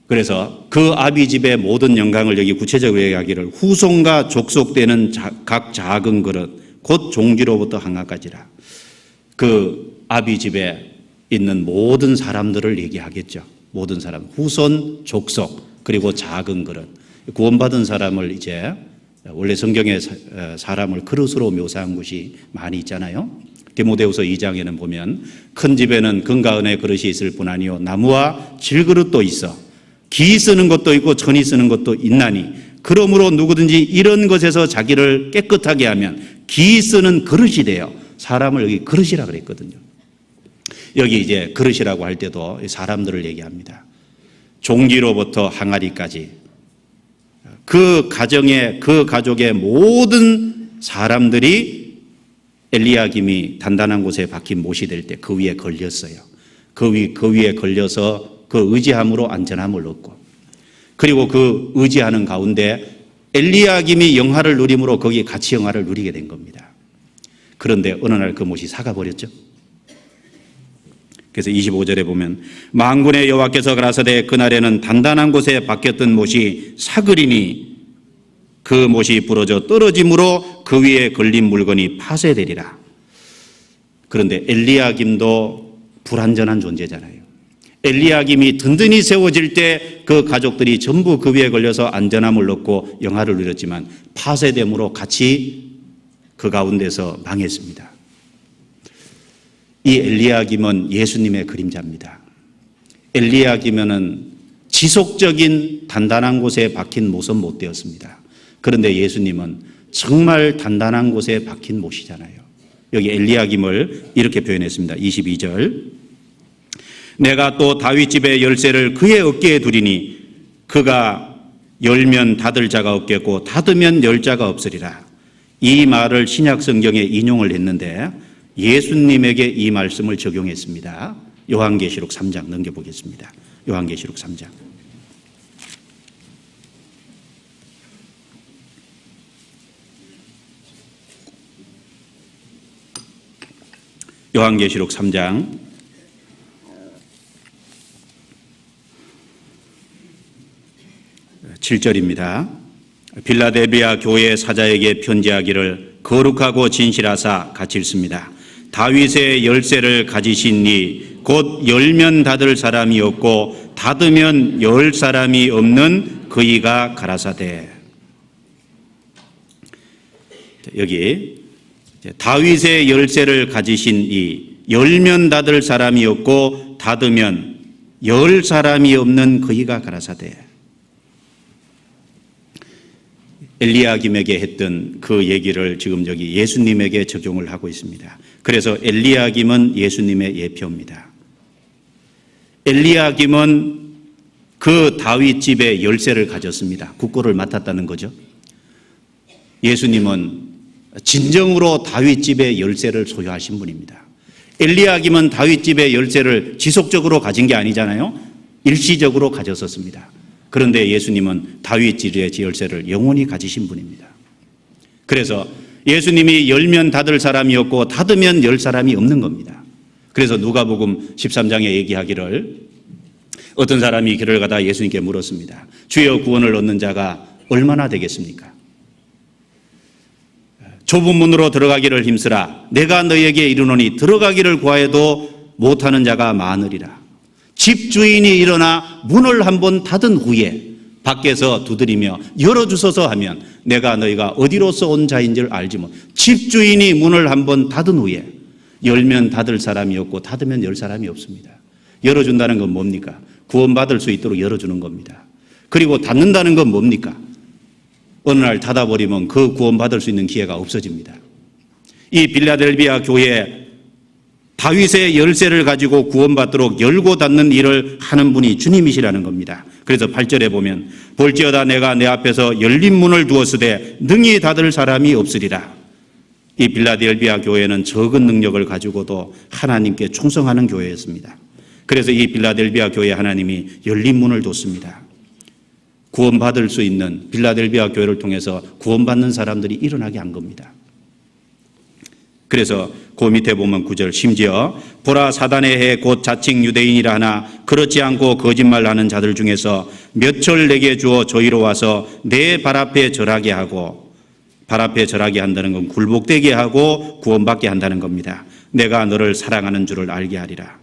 그래서 그 아비 집의 모든 영광을 여기 구체적으로 이야기를 후손과 족속되는 각 작은 그릇 곧 종지로부터 항아까지라. 그 아비 집에 있는 모든 사람들을 얘기하겠죠. 모든 사람, 후손, 족속, 그리고 작은 그릇. 구원받은 사람을 이제 원래 성경에 사람을 그릇으로 묘사한 곳이 많이 있잖아요. 디모데후서 2장에는 보면 큰 집에는 금과 은의 그릇이 있을 뿐 아니요 나무와 질그릇도 있어 기 쓰는 것도 있고 천이 쓰는 것도 있나니 그러므로 누구든지 이런 것에서 자기를 깨끗하게 하면 기 쓰는 그릇이 돼요. 사람을 여기 그릇이라 그랬거든요. 여기 이제 그릇이라고 할 때도 사람들을 얘기합니다. 종기로부터 항아리까지 그 가정의, 그 가족의 모든 사람들이 엘리야김이 단단한 곳에 박힌 못이 될 때 그 위에 걸렸어요. 그 위에 걸려서 그 의지함으로 안전함을 얻고, 그리고 그 의지하는 가운데 엘리야김이 영화를 누림으로 거기 같이 영화를 누리게 된 겁니다. 그런데 어느 날 그 못이 사가버렸죠. 그래서 25절에 보면 만군의 여호와께서 가라사대 그날에는 단단한 곳에 박혔던 못이 사그리니 그 못이 부러져 떨어짐으로 그 위에 걸린 물건이 파쇄되리라. 그런데 엘리야김도 불완전한 존재잖아요. 엘리야김이 든든히 세워질 때 그 가족들이 전부 그 위에 걸려서 안전함을 얻고 영화를 누렸지만 파쇄됨으로 같이 그 가운데서 망했습니다. 이 엘리야김은 예수님의 그림자입니다. 엘리야김은 지속적인 단단한 곳에 박힌 못은 못 되었습니다. 그런데 예수님은 정말 단단한 곳에 박힌 못이잖아요. 여기 엘리야김을 이렇게 표현했습니다. 22절. 내가 또 다윗 집의 열쇠를 그의 어깨에 두리니 그가 열면 닫을 자가 없겠고 닫으면 열 자가 없으리라. 이 말을 신약 성경에 인용을 했는데 예수님에게 이 말씀을 적용했습니다. 요한계시록 3장 넘겨보겠습니다. 요한계시록 3장. 요한계시록 3장 7절입니다. 빌라델비아 교회 사자에게 편지하기를 거룩하고 진실하사 같이 읽습니다. 다윗의 열쇠를 가지신 이 곧 열면 닫을 사람이 없고 닫으면 열 사람이 없는 그이가 가라사대. 여기 다윗의 열쇠를 가지신 이 열면 닫을 사람이 없고 닫으면 열 사람이 없는 그이가 가라사대. 엘리야김에게 했던 그 얘기를 지금 여기 예수님에게 적용을 하고 있습니다. 그래서 엘리야김은 예수님의 예표입니다. 엘리야김은 그 다윗 집의 열쇠를 가졌습니다. 국고를 맡았다는 거죠. 예수님은 진정으로 다윗 집의 열쇠를 소유하신 분입니다. 엘리야김은 다윗 집의 열쇠를 지속적으로 가진 게 아니잖아요. 일시적으로 가졌었습니다. 그런데 예수님은 다윗 집의 열쇠를 영원히 가지신 분입니다. 그래서 예수님이 열면 닫을 사람이 없고 닫으면 열 사람이 없는 겁니다. 그래서 누가복음 13장에 얘기하기를 어떤 사람이 길을 가다 예수님께 물었습니다. 주여 구원을 얻는 자가 얼마나 되겠습니까? 좁은 문으로 들어가기를 힘쓰라. 내가 너에게 이르노니 들어가기를 구하여도 못하는 자가 많으리라. 집주인이 일어나 문을 한번 닫은 후에 밖에서 두드리며 열어주소서 하면 내가 너희가 어디로서 온 자인 줄 알지 못. 집주인이 문을 한번 닫은 후에 열면 닫을 사람이 없고 닫으면 열 사람이 없습니다. 열어준다는 건 뭡니까? 구원받을 수 있도록 열어주는 겁니다. 그리고 닫는다는 건 뭡니까? 어느 날 닫아버리면 그 구원받을 수 있는 기회가 없어집니다. 이 빌라델비아 교회에 다윗의 열쇠를 가지고 구원받도록 열고 닫는 일을 하는 분이 주님이시라는 겁니다. 그래서 8절에 보면 볼지어다 내가 내 앞에서 열린 문을 두었으되 능히 닫을 사람이 없으리라. 이 빌라델비아 교회는 적은 능력을 가지고도 하나님께 충성하는 교회였습니다. 그래서 이 빌라델비아 교회 하나님이 열린 문을 뒀습니다. 구원받을 수 있는 빌라델비아 교회를 통해서 구원받는 사람들이 일어나게 한 겁니다. 그래서 그 밑에 보면 9절 심지어 보라 사단의 해 곧 자칭 유대인이라 하나 그렇지 않고 거짓말하는 자들 중에서 몇철 내게 주어 저희로 와서 내 발 앞에 절하게 하고, 발 앞에 절하게 한다는 건 굴복되게 하고 구원받게 한다는 겁니다. 내가 너를 사랑하는 줄을 알게 하리라.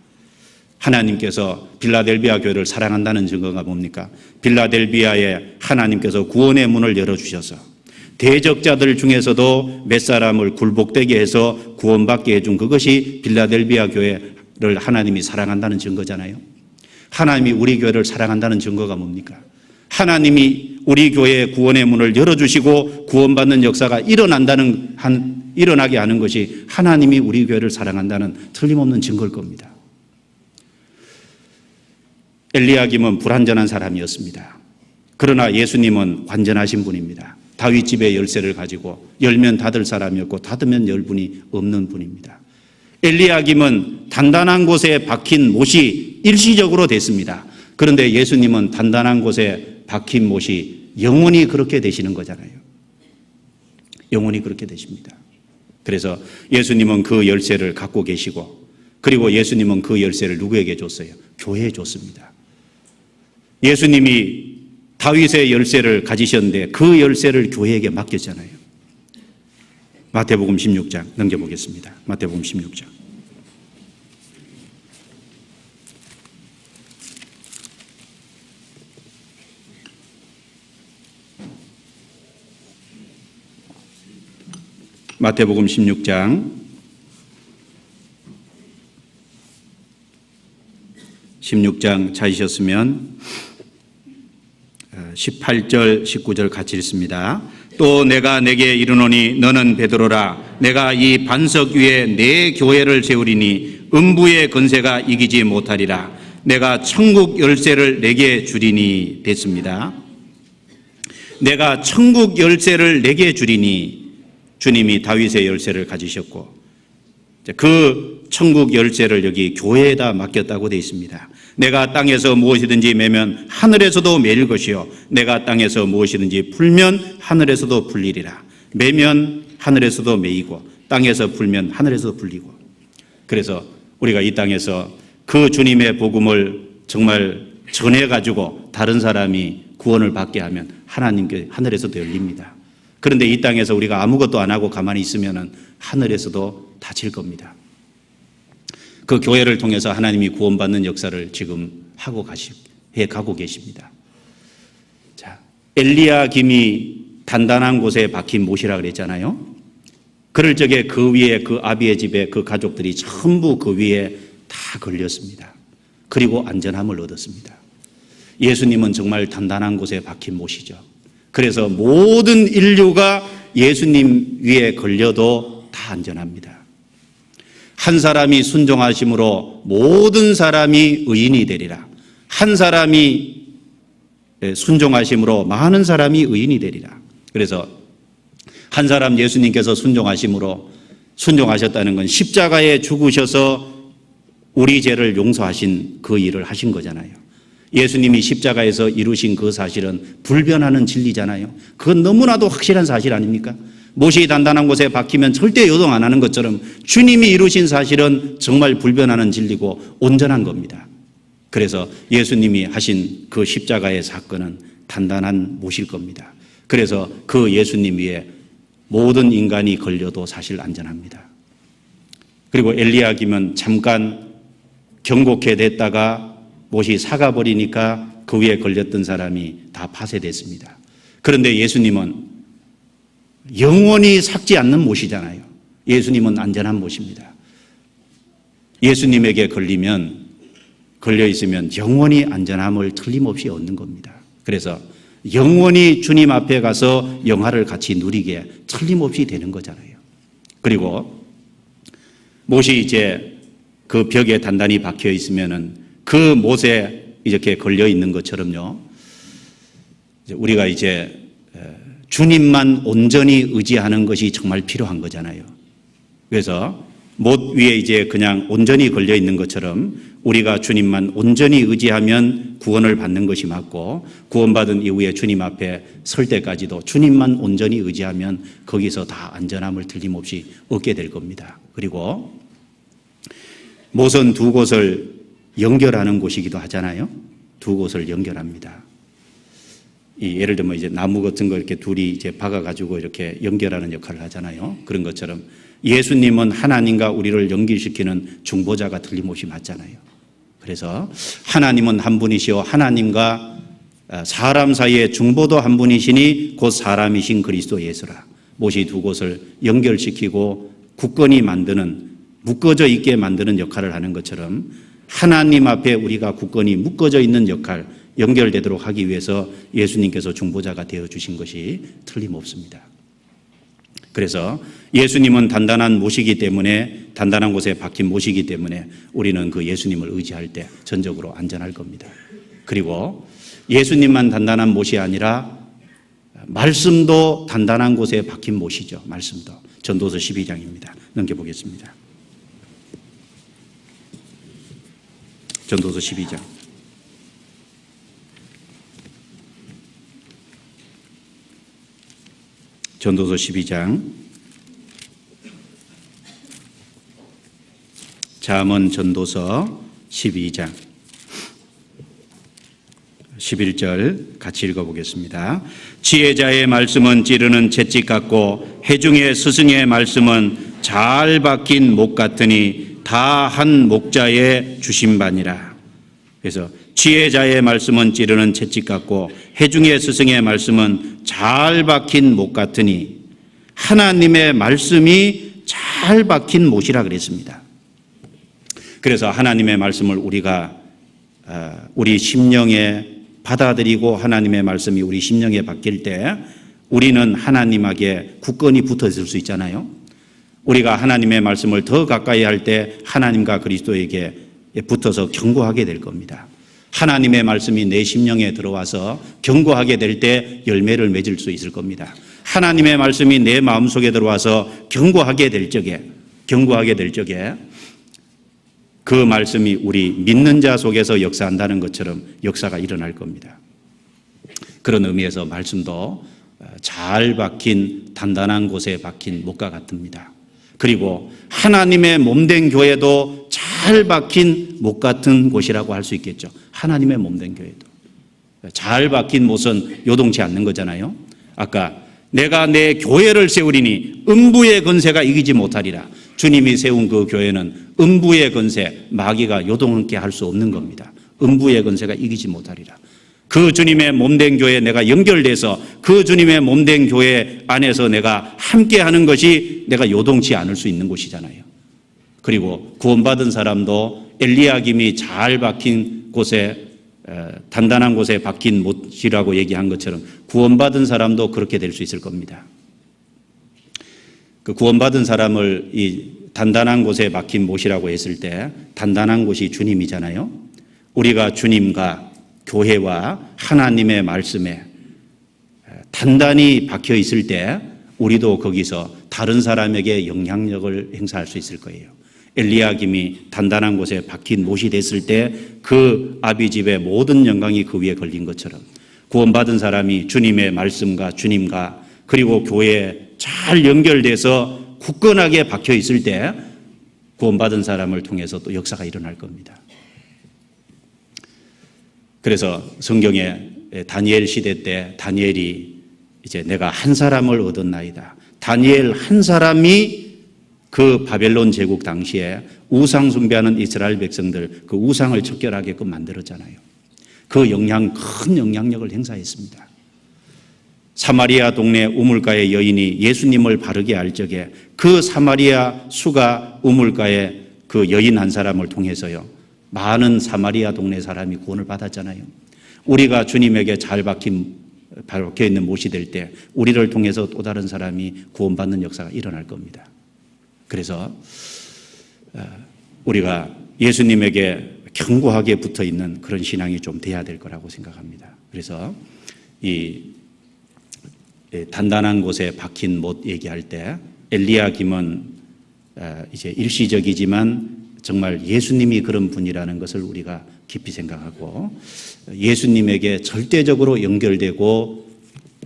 하나님께서 빌라델비아 교회를 사랑한다는 증거가 뭡니까? 빌라델비아에 하나님께서 구원의 문을 열어주셔서 대적자들 중에서도 몇 사람을 굴복되게 해서 구원받게 해준 그것이 빌라델비아 교회를 하나님이 사랑한다는 증거잖아요. 하나님이 우리 교회를 사랑한다는 증거가 뭡니까? 하나님이 우리 교회의 구원의 문을 열어주시고 구원받는 역사가 일어나게 하는 것이 하나님이 우리 교회를 사랑한다는 틀림없는 증거일 겁니다. 엘리야김은 불완전한 사람이었습니다. 그러나 예수님은 완전하신 분입니다. 다윗 집의 열쇠를 가지고 열면 닫을 사람이었고 닫으면 열 분이 없는 분입니다. 엘리야김은 단단한 곳에 박힌 못이 일시적으로 됐습니다. 그런데 예수님은 단단한 곳에 박힌 못이 영원히 그렇게 되시는 거잖아요. 영원히 그렇게 되십니다. 그래서 예수님은 그 열쇠를 갖고 계시고, 그리고 예수님은 그 열쇠를 누구에게 줬어요? 교회에 줬습니다. 예수님이 다윗의 열쇠를 가지셨는데 그 열쇠를 교회에게 맡겼잖아요. 마태복음 16장 넘겨보겠습니다. 마태복음 16장. 마태복음 16장 16장 찾으셨으면 18절 19절 같이 읽습니다. 또 내가 내게 이르노니 너는 베드로라. 내가 이 반석 위에 내 교회를 세우리니 음부의 권세가 이기지 못하리라. 내가 천국 열쇠를 내게 주리니 됐습니다. 내가 천국 열쇠를 내게 주리니, 주님이 다윗의 열쇠를 가지셨고 그 천국 열쇠를 여기 교회에다 맡겼다고 되어 있습니다. 내가 땅에서 무엇이든지 매면 하늘에서도 매일 것이요 내가 땅에서 무엇이든지 풀면 하늘에서도 풀리리라. 매면 하늘에서도 매이고 땅에서 풀면 하늘에서도 풀리고. 그래서 우리가 이 땅에서 그 주님의 복음을 정말 전해가지고 다른 사람이 구원을 받게 하면 하나님께 하늘에서도 열립니다. 그런데 이 땅에서 우리가 아무것도 안 하고 가만히 있으면 하늘에서도 닫힐 겁니다. 그 교회를 통해서 하나님이 구원받는 역사를 지금 해가고 계십니다. 자, 엘리야김이 단단한 곳에 박힌 못이라 그랬잖아요. 그럴 적에 그 위에 그 아비의 집에 그 가족들이 전부 그 위에 다 걸렸습니다. 그리고 안전함을 얻었습니다. 예수님은 정말 단단한 곳에 박힌 못이죠. 그래서 모든 인류가 예수님 위에 걸려도 다 안전합니다. 한 사람이 순종하심으로 모든 사람이 의인이 되리라. 한 사람이 순종하심으로 많은 사람이 의인이 되리라. 그래서 한 사람 예수님께서 순종하셨다는 건 십자가에 죽으셔서 우리 죄를 용서하신 그 일을 하신 거잖아요. 예수님이 십자가에서 이루신 그 사실은 불변하는 진리잖아요. 그건 너무나도 확실한 사실 아닙니까? 못이 단단한 곳에 박히면 절대 요동 안 하는 것처럼 주님이 이루신 사실은 정말 불변하는 진리고 온전한 겁니다. 그래서 예수님이 하신 그 십자가의 사건은 단단한 못일 겁니다. 그래서 그 예수님 위에 모든 인간이 걸려도 사실 안전합니다. 그리고 엘리야김은 잠깐 경고케 됐다가 못이 사가버리니까 그 위에 걸렸던 사람이 다 파쇄됐습니다. 그런데 예수님은 영원히 삭지 않는 못이잖아요. 예수님은 안전한 못입니다. 예수님에게 걸려있으면 영원히 안전함을 틀림없이 얻는 겁니다. 그래서 영원히 주님 앞에 가서 영화를 같이 누리게 틀림없이 되는 거잖아요. 그리고 못이 이제 그 벽에 단단히 박혀 있으면은 그 못에 이렇게 걸려 있는 것처럼요. 우리가 이제 주님만 온전히 의지하는 것이 정말 필요한 거잖아요. 그래서 못 위에 이제 그냥 온전히 걸려 있는 것처럼 우리가 주님만 온전히 의지하면 구원을 받는 것이 맞고, 구원받은 이후에 주님 앞에 설 때까지도 주님만 온전히 의지하면 거기서 다 안전함을 틀림없이 얻게 될 겁니다. 그리고 못은 두 곳을 연결하는 곳이기도 하잖아요. 두 곳을 연결합니다. 예를 들면 이제 나무 같은 거 이렇게 둘이 이제 박아가지고 이렇게 연결하는 역할을 하잖아요. 그런 것처럼 예수님은 하나님과 우리를 연결시키는 중보자가 틀림없이 맞잖아요. 그래서 하나님은 한 분이시요 하나님과 사람 사이의 중보도 한 분이시니 곧 사람이신 그리스도 예수라. 못이 두 곳을 연결시키고 굳건히 만드는, 묶어져 있게 만드는 역할을 하는 것처럼 하나님 앞에 우리가 굳건히 묶어져 있는 역할, 연결되도록 하기 위해서 예수님께서 중보자가 되어주신 것이 틀림없습니다. 그래서 예수님은 단단한 못이기 때문에, 단단한 곳에 박힌 못이기 때문에 우리는 그 예수님을 의지할 때 전적으로 안전할 겁니다. 그리고 예수님만 단단한 못이 아니라 말씀도 단단한 곳에 박힌 못이죠. 말씀도. 전도서 12장입니다. 넘겨보겠습니다. 전도서 12장. 전도서 12장. 잠언 전도서 12장 11절 같이 읽어보겠습니다. 지혜자의 말씀은 찌르는 채찍 같고 해중의 스승의 말씀은 잘 박힌 목 같으니 다 한 목자의 주심반이라. 그래서 지혜자의 말씀은 찌르는 채찍 같고 해중의 스승의 말씀은 잘 박힌 못 같으니, 하나님의 말씀이 잘 박힌 못이라 그랬습니다. 그래서 하나님의 말씀을 우리가 우리 심령에 받아들이고 하나님의 말씀이 우리 심령에 박힐 때 우리는 하나님에게 굳건히 붙어 있을 수 있잖아요. 우리가 하나님의 말씀을 더 가까이 할 때 하나님과 그리스도에게 붙어서 견고하게 될 겁니다. 하나님의 말씀이 내 심령에 들어와서 견고하게 될 때 열매를 맺을 수 있을 겁니다. 하나님의 말씀이 내 마음속에 들어와서 견고하게 될 적에 그 말씀이 우리 믿는 자 속에서 역사한다는 것처럼 역사가 일어날 겁니다. 그런 의미에서 말씀도 잘 박힌 단단한 곳에 박힌 못과 같습니다. 그리고 하나님의 몸된 교회도 잘 박힌 못 같은 곳이라고 할 수 있겠죠. 하나님의 몸된 교회도. 잘 박힌 못은 요동치 않는 거잖아요. 아까 내가 내 교회를 세우리니 음부의 권세가 이기지 못하리라. 주님이 세운 그 교회는 음부의 권세, 마귀가 요동케 할 수 없는 겁니다. 음부의 권세가 이기지 못하리라. 그 주님의 몸된 교회에 내가 연결돼서 그 주님의 몸된 교회 안에서 내가 함께하는 것이 내가 요동치 않을 수 있는 곳이잖아요. 그리고 구원받은 사람도 엘리야김이 잘 박힌 곳에, 단단한 곳에 박힌 못이라고 얘기한 것처럼 구원받은 사람도 그렇게 될 수 있을 겁니다. 그 구원받은 사람을 이 단단한 곳에 박힌 못이라고 했을 때 단단한 곳이 주님이잖아요. 우리가 주님과 교회와 하나님의 말씀에 단단히 박혀 있을 때 우리도 거기서 다른 사람에게 영향력을 행사할 수 있을 거예요. 엘리야김이 단단한 곳에 박힌 못이 됐을 때 그 아비집의 모든 영광이 그 위에 걸린 것처럼 구원받은 사람이 주님의 말씀과 주님과 그리고 교회에 잘 연결돼서 굳건하게 박혀 있을 때 구원받은 사람을 통해서 또 역사가 일어날 겁니다. 그래서 성경에 다니엘 시대 때 다니엘이 이제 내가 한 사람을 얻었나이다. 다니엘 한 사람이 그 바벨론 제국 당시에 우상 숭배하는 이스라엘 백성들 그 우상을 척결하게끔 만들었잖아요. 그 큰 영향력을 행사했습니다. 사마리아 동네 우물가의 여인이 예수님을 바르게 알 적에 그 사마리아 수가 우물가의 그 여인 한 사람을 통해서요 많은 사마리아 동네 사람이 구원을 받았잖아요. 우리가 주님에게 잘 박혀 있는 못이 될 때 우리를 통해서 또 다른 사람이 구원받는 역사가 일어날 겁니다. 그래서 우리가 예수님에게 견고하게 붙어 있는 그런 신앙이 좀 돼야 될 거라고 생각합니다. 그래서 이 단단한 곳에 박힌 못 얘기할 때 엘리야김은 이제 일시적이지만 정말 예수님이 그런 분이라는 것을 우리가 깊이 생각하고 예수님에게 절대적으로 연결되고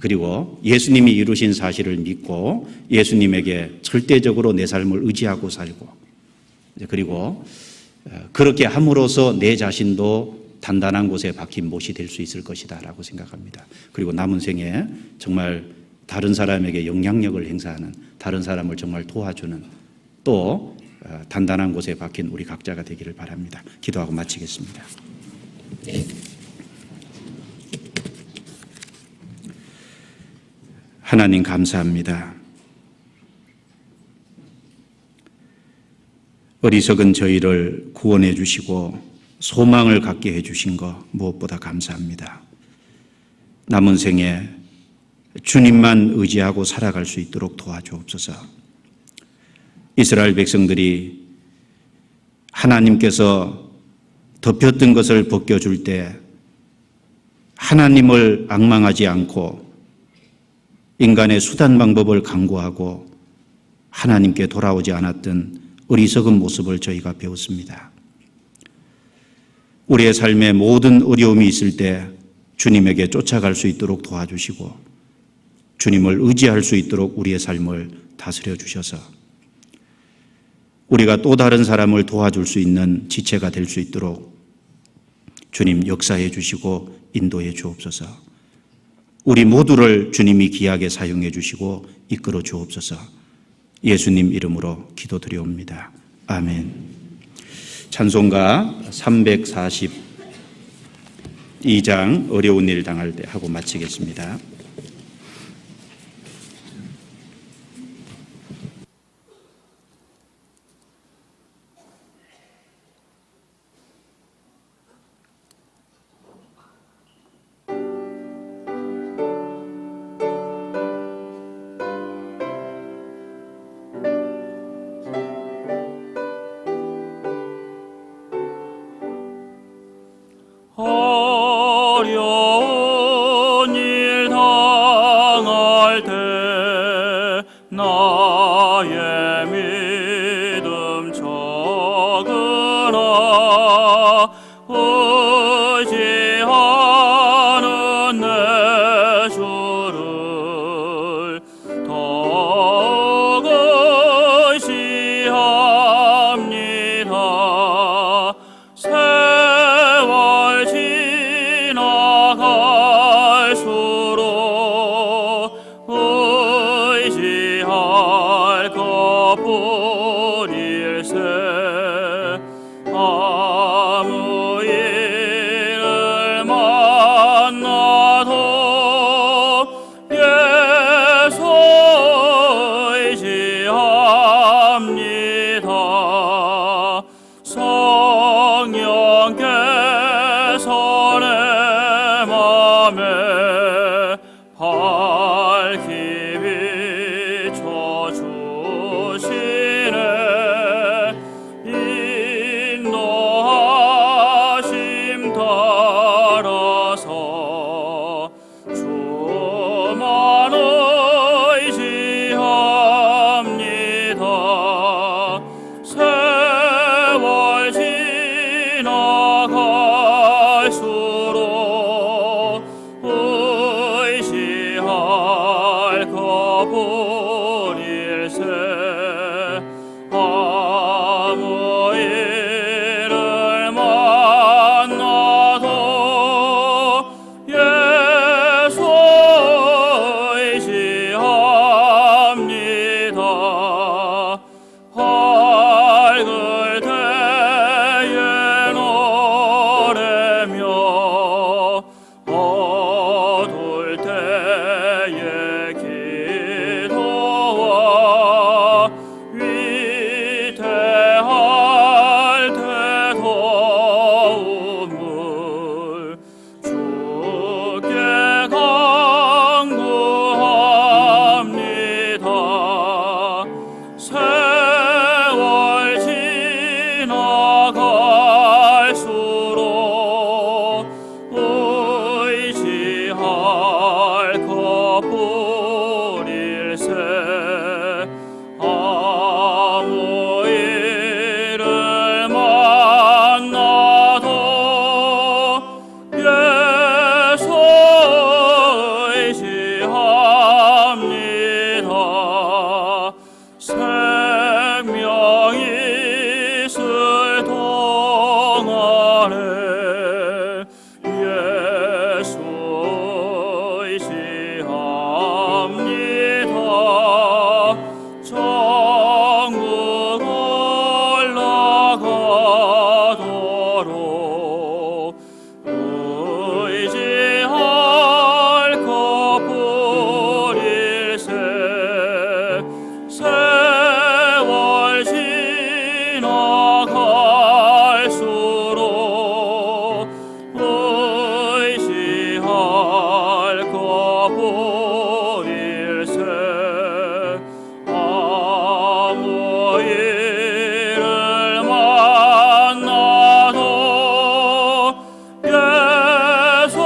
그리고 예수님이 이루신 사실을 믿고 예수님에게 절대적으로 내 삶을 의지하고 살고 그리고 그렇게 함으로써 내 자신도 단단한 곳에 박힌 못이 될 수 있을 것이다 라고 생각합니다. 그리고 남은 생에 정말 다른 사람에게 영향력을 행사하는 다른 사람을 정말 도와주는 또 단단한 곳에 박힌 우리 각자가 되기를 바랍니다. 기도하고 마치겠습니다. 하나님 감사합니다. 어리석은 저희를 구원해 주시고 소망을 갖게 해 주신 것 무엇보다 감사합니다. 남은 생에 주님만 의지하고 살아갈 수 있도록 도와주옵소서. 이스라엘 백성들이 하나님께서 덮였던 것을 벗겨줄 때 하나님을 앙망하지 않고 인간의 수단 방법을 강구하고 하나님께 돌아오지 않았던 어리석은 모습을 저희가 배웠습니다. 우리의 삶에 모든 어려움이 있을 때 주님에게 쫓아갈 수 있도록 도와주시고 주님을 의지할 수 있도록 우리의 삶을 다스려 주셔서 우리가 또 다른 사람을 도와줄 수 있는 지체가 될 수 있도록 주님 역사해 주시고 인도해 주옵소서. 우리 모두를 주님이 귀하게 사용해 주시고 이끌어 주옵소서. 예수님 이름으로 기도드리옵니다. 아멘. 찬송가 342장 어려운 일 당할 때 하고 마치겠습니다. 어려운 일 당할 때 나의 믿음 적으나 의지하는 내 주를 더욱 의지합니다. 세월 지나갈수록 거부릴세 아무 일을 만나도 예수 의지합니다. 성령께서 내 맘에 밝히 비춰주시네. 인도하심 따라서 주만 의지합니다. 세월 지나갈수록 의지할 거부릴세 아무 일을 만나도 예수 의지합니다. 밝을 때에 노래며 어두울 때에 기도와 위태할 때 도움을 주께 간구합니다. 세월 지나갈수록 의지할 거부릴세 아무 일을 만나도 예수 의지합니다. 생명이 있을 동안에 예수 의지합니다. 천국 올라가도록 의지할 거부릴세 세월 지나갈수록 의지할 거부릴세 아무 일을 만나도 예수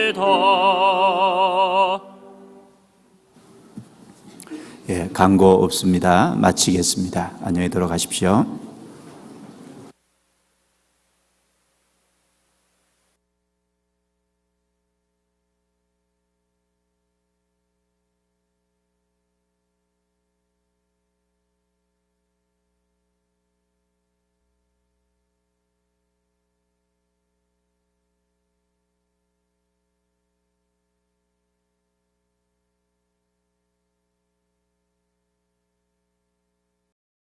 의지합니다. 예, 광고 없습니다. 마치겠습니다. 안녕히 들어가십시오.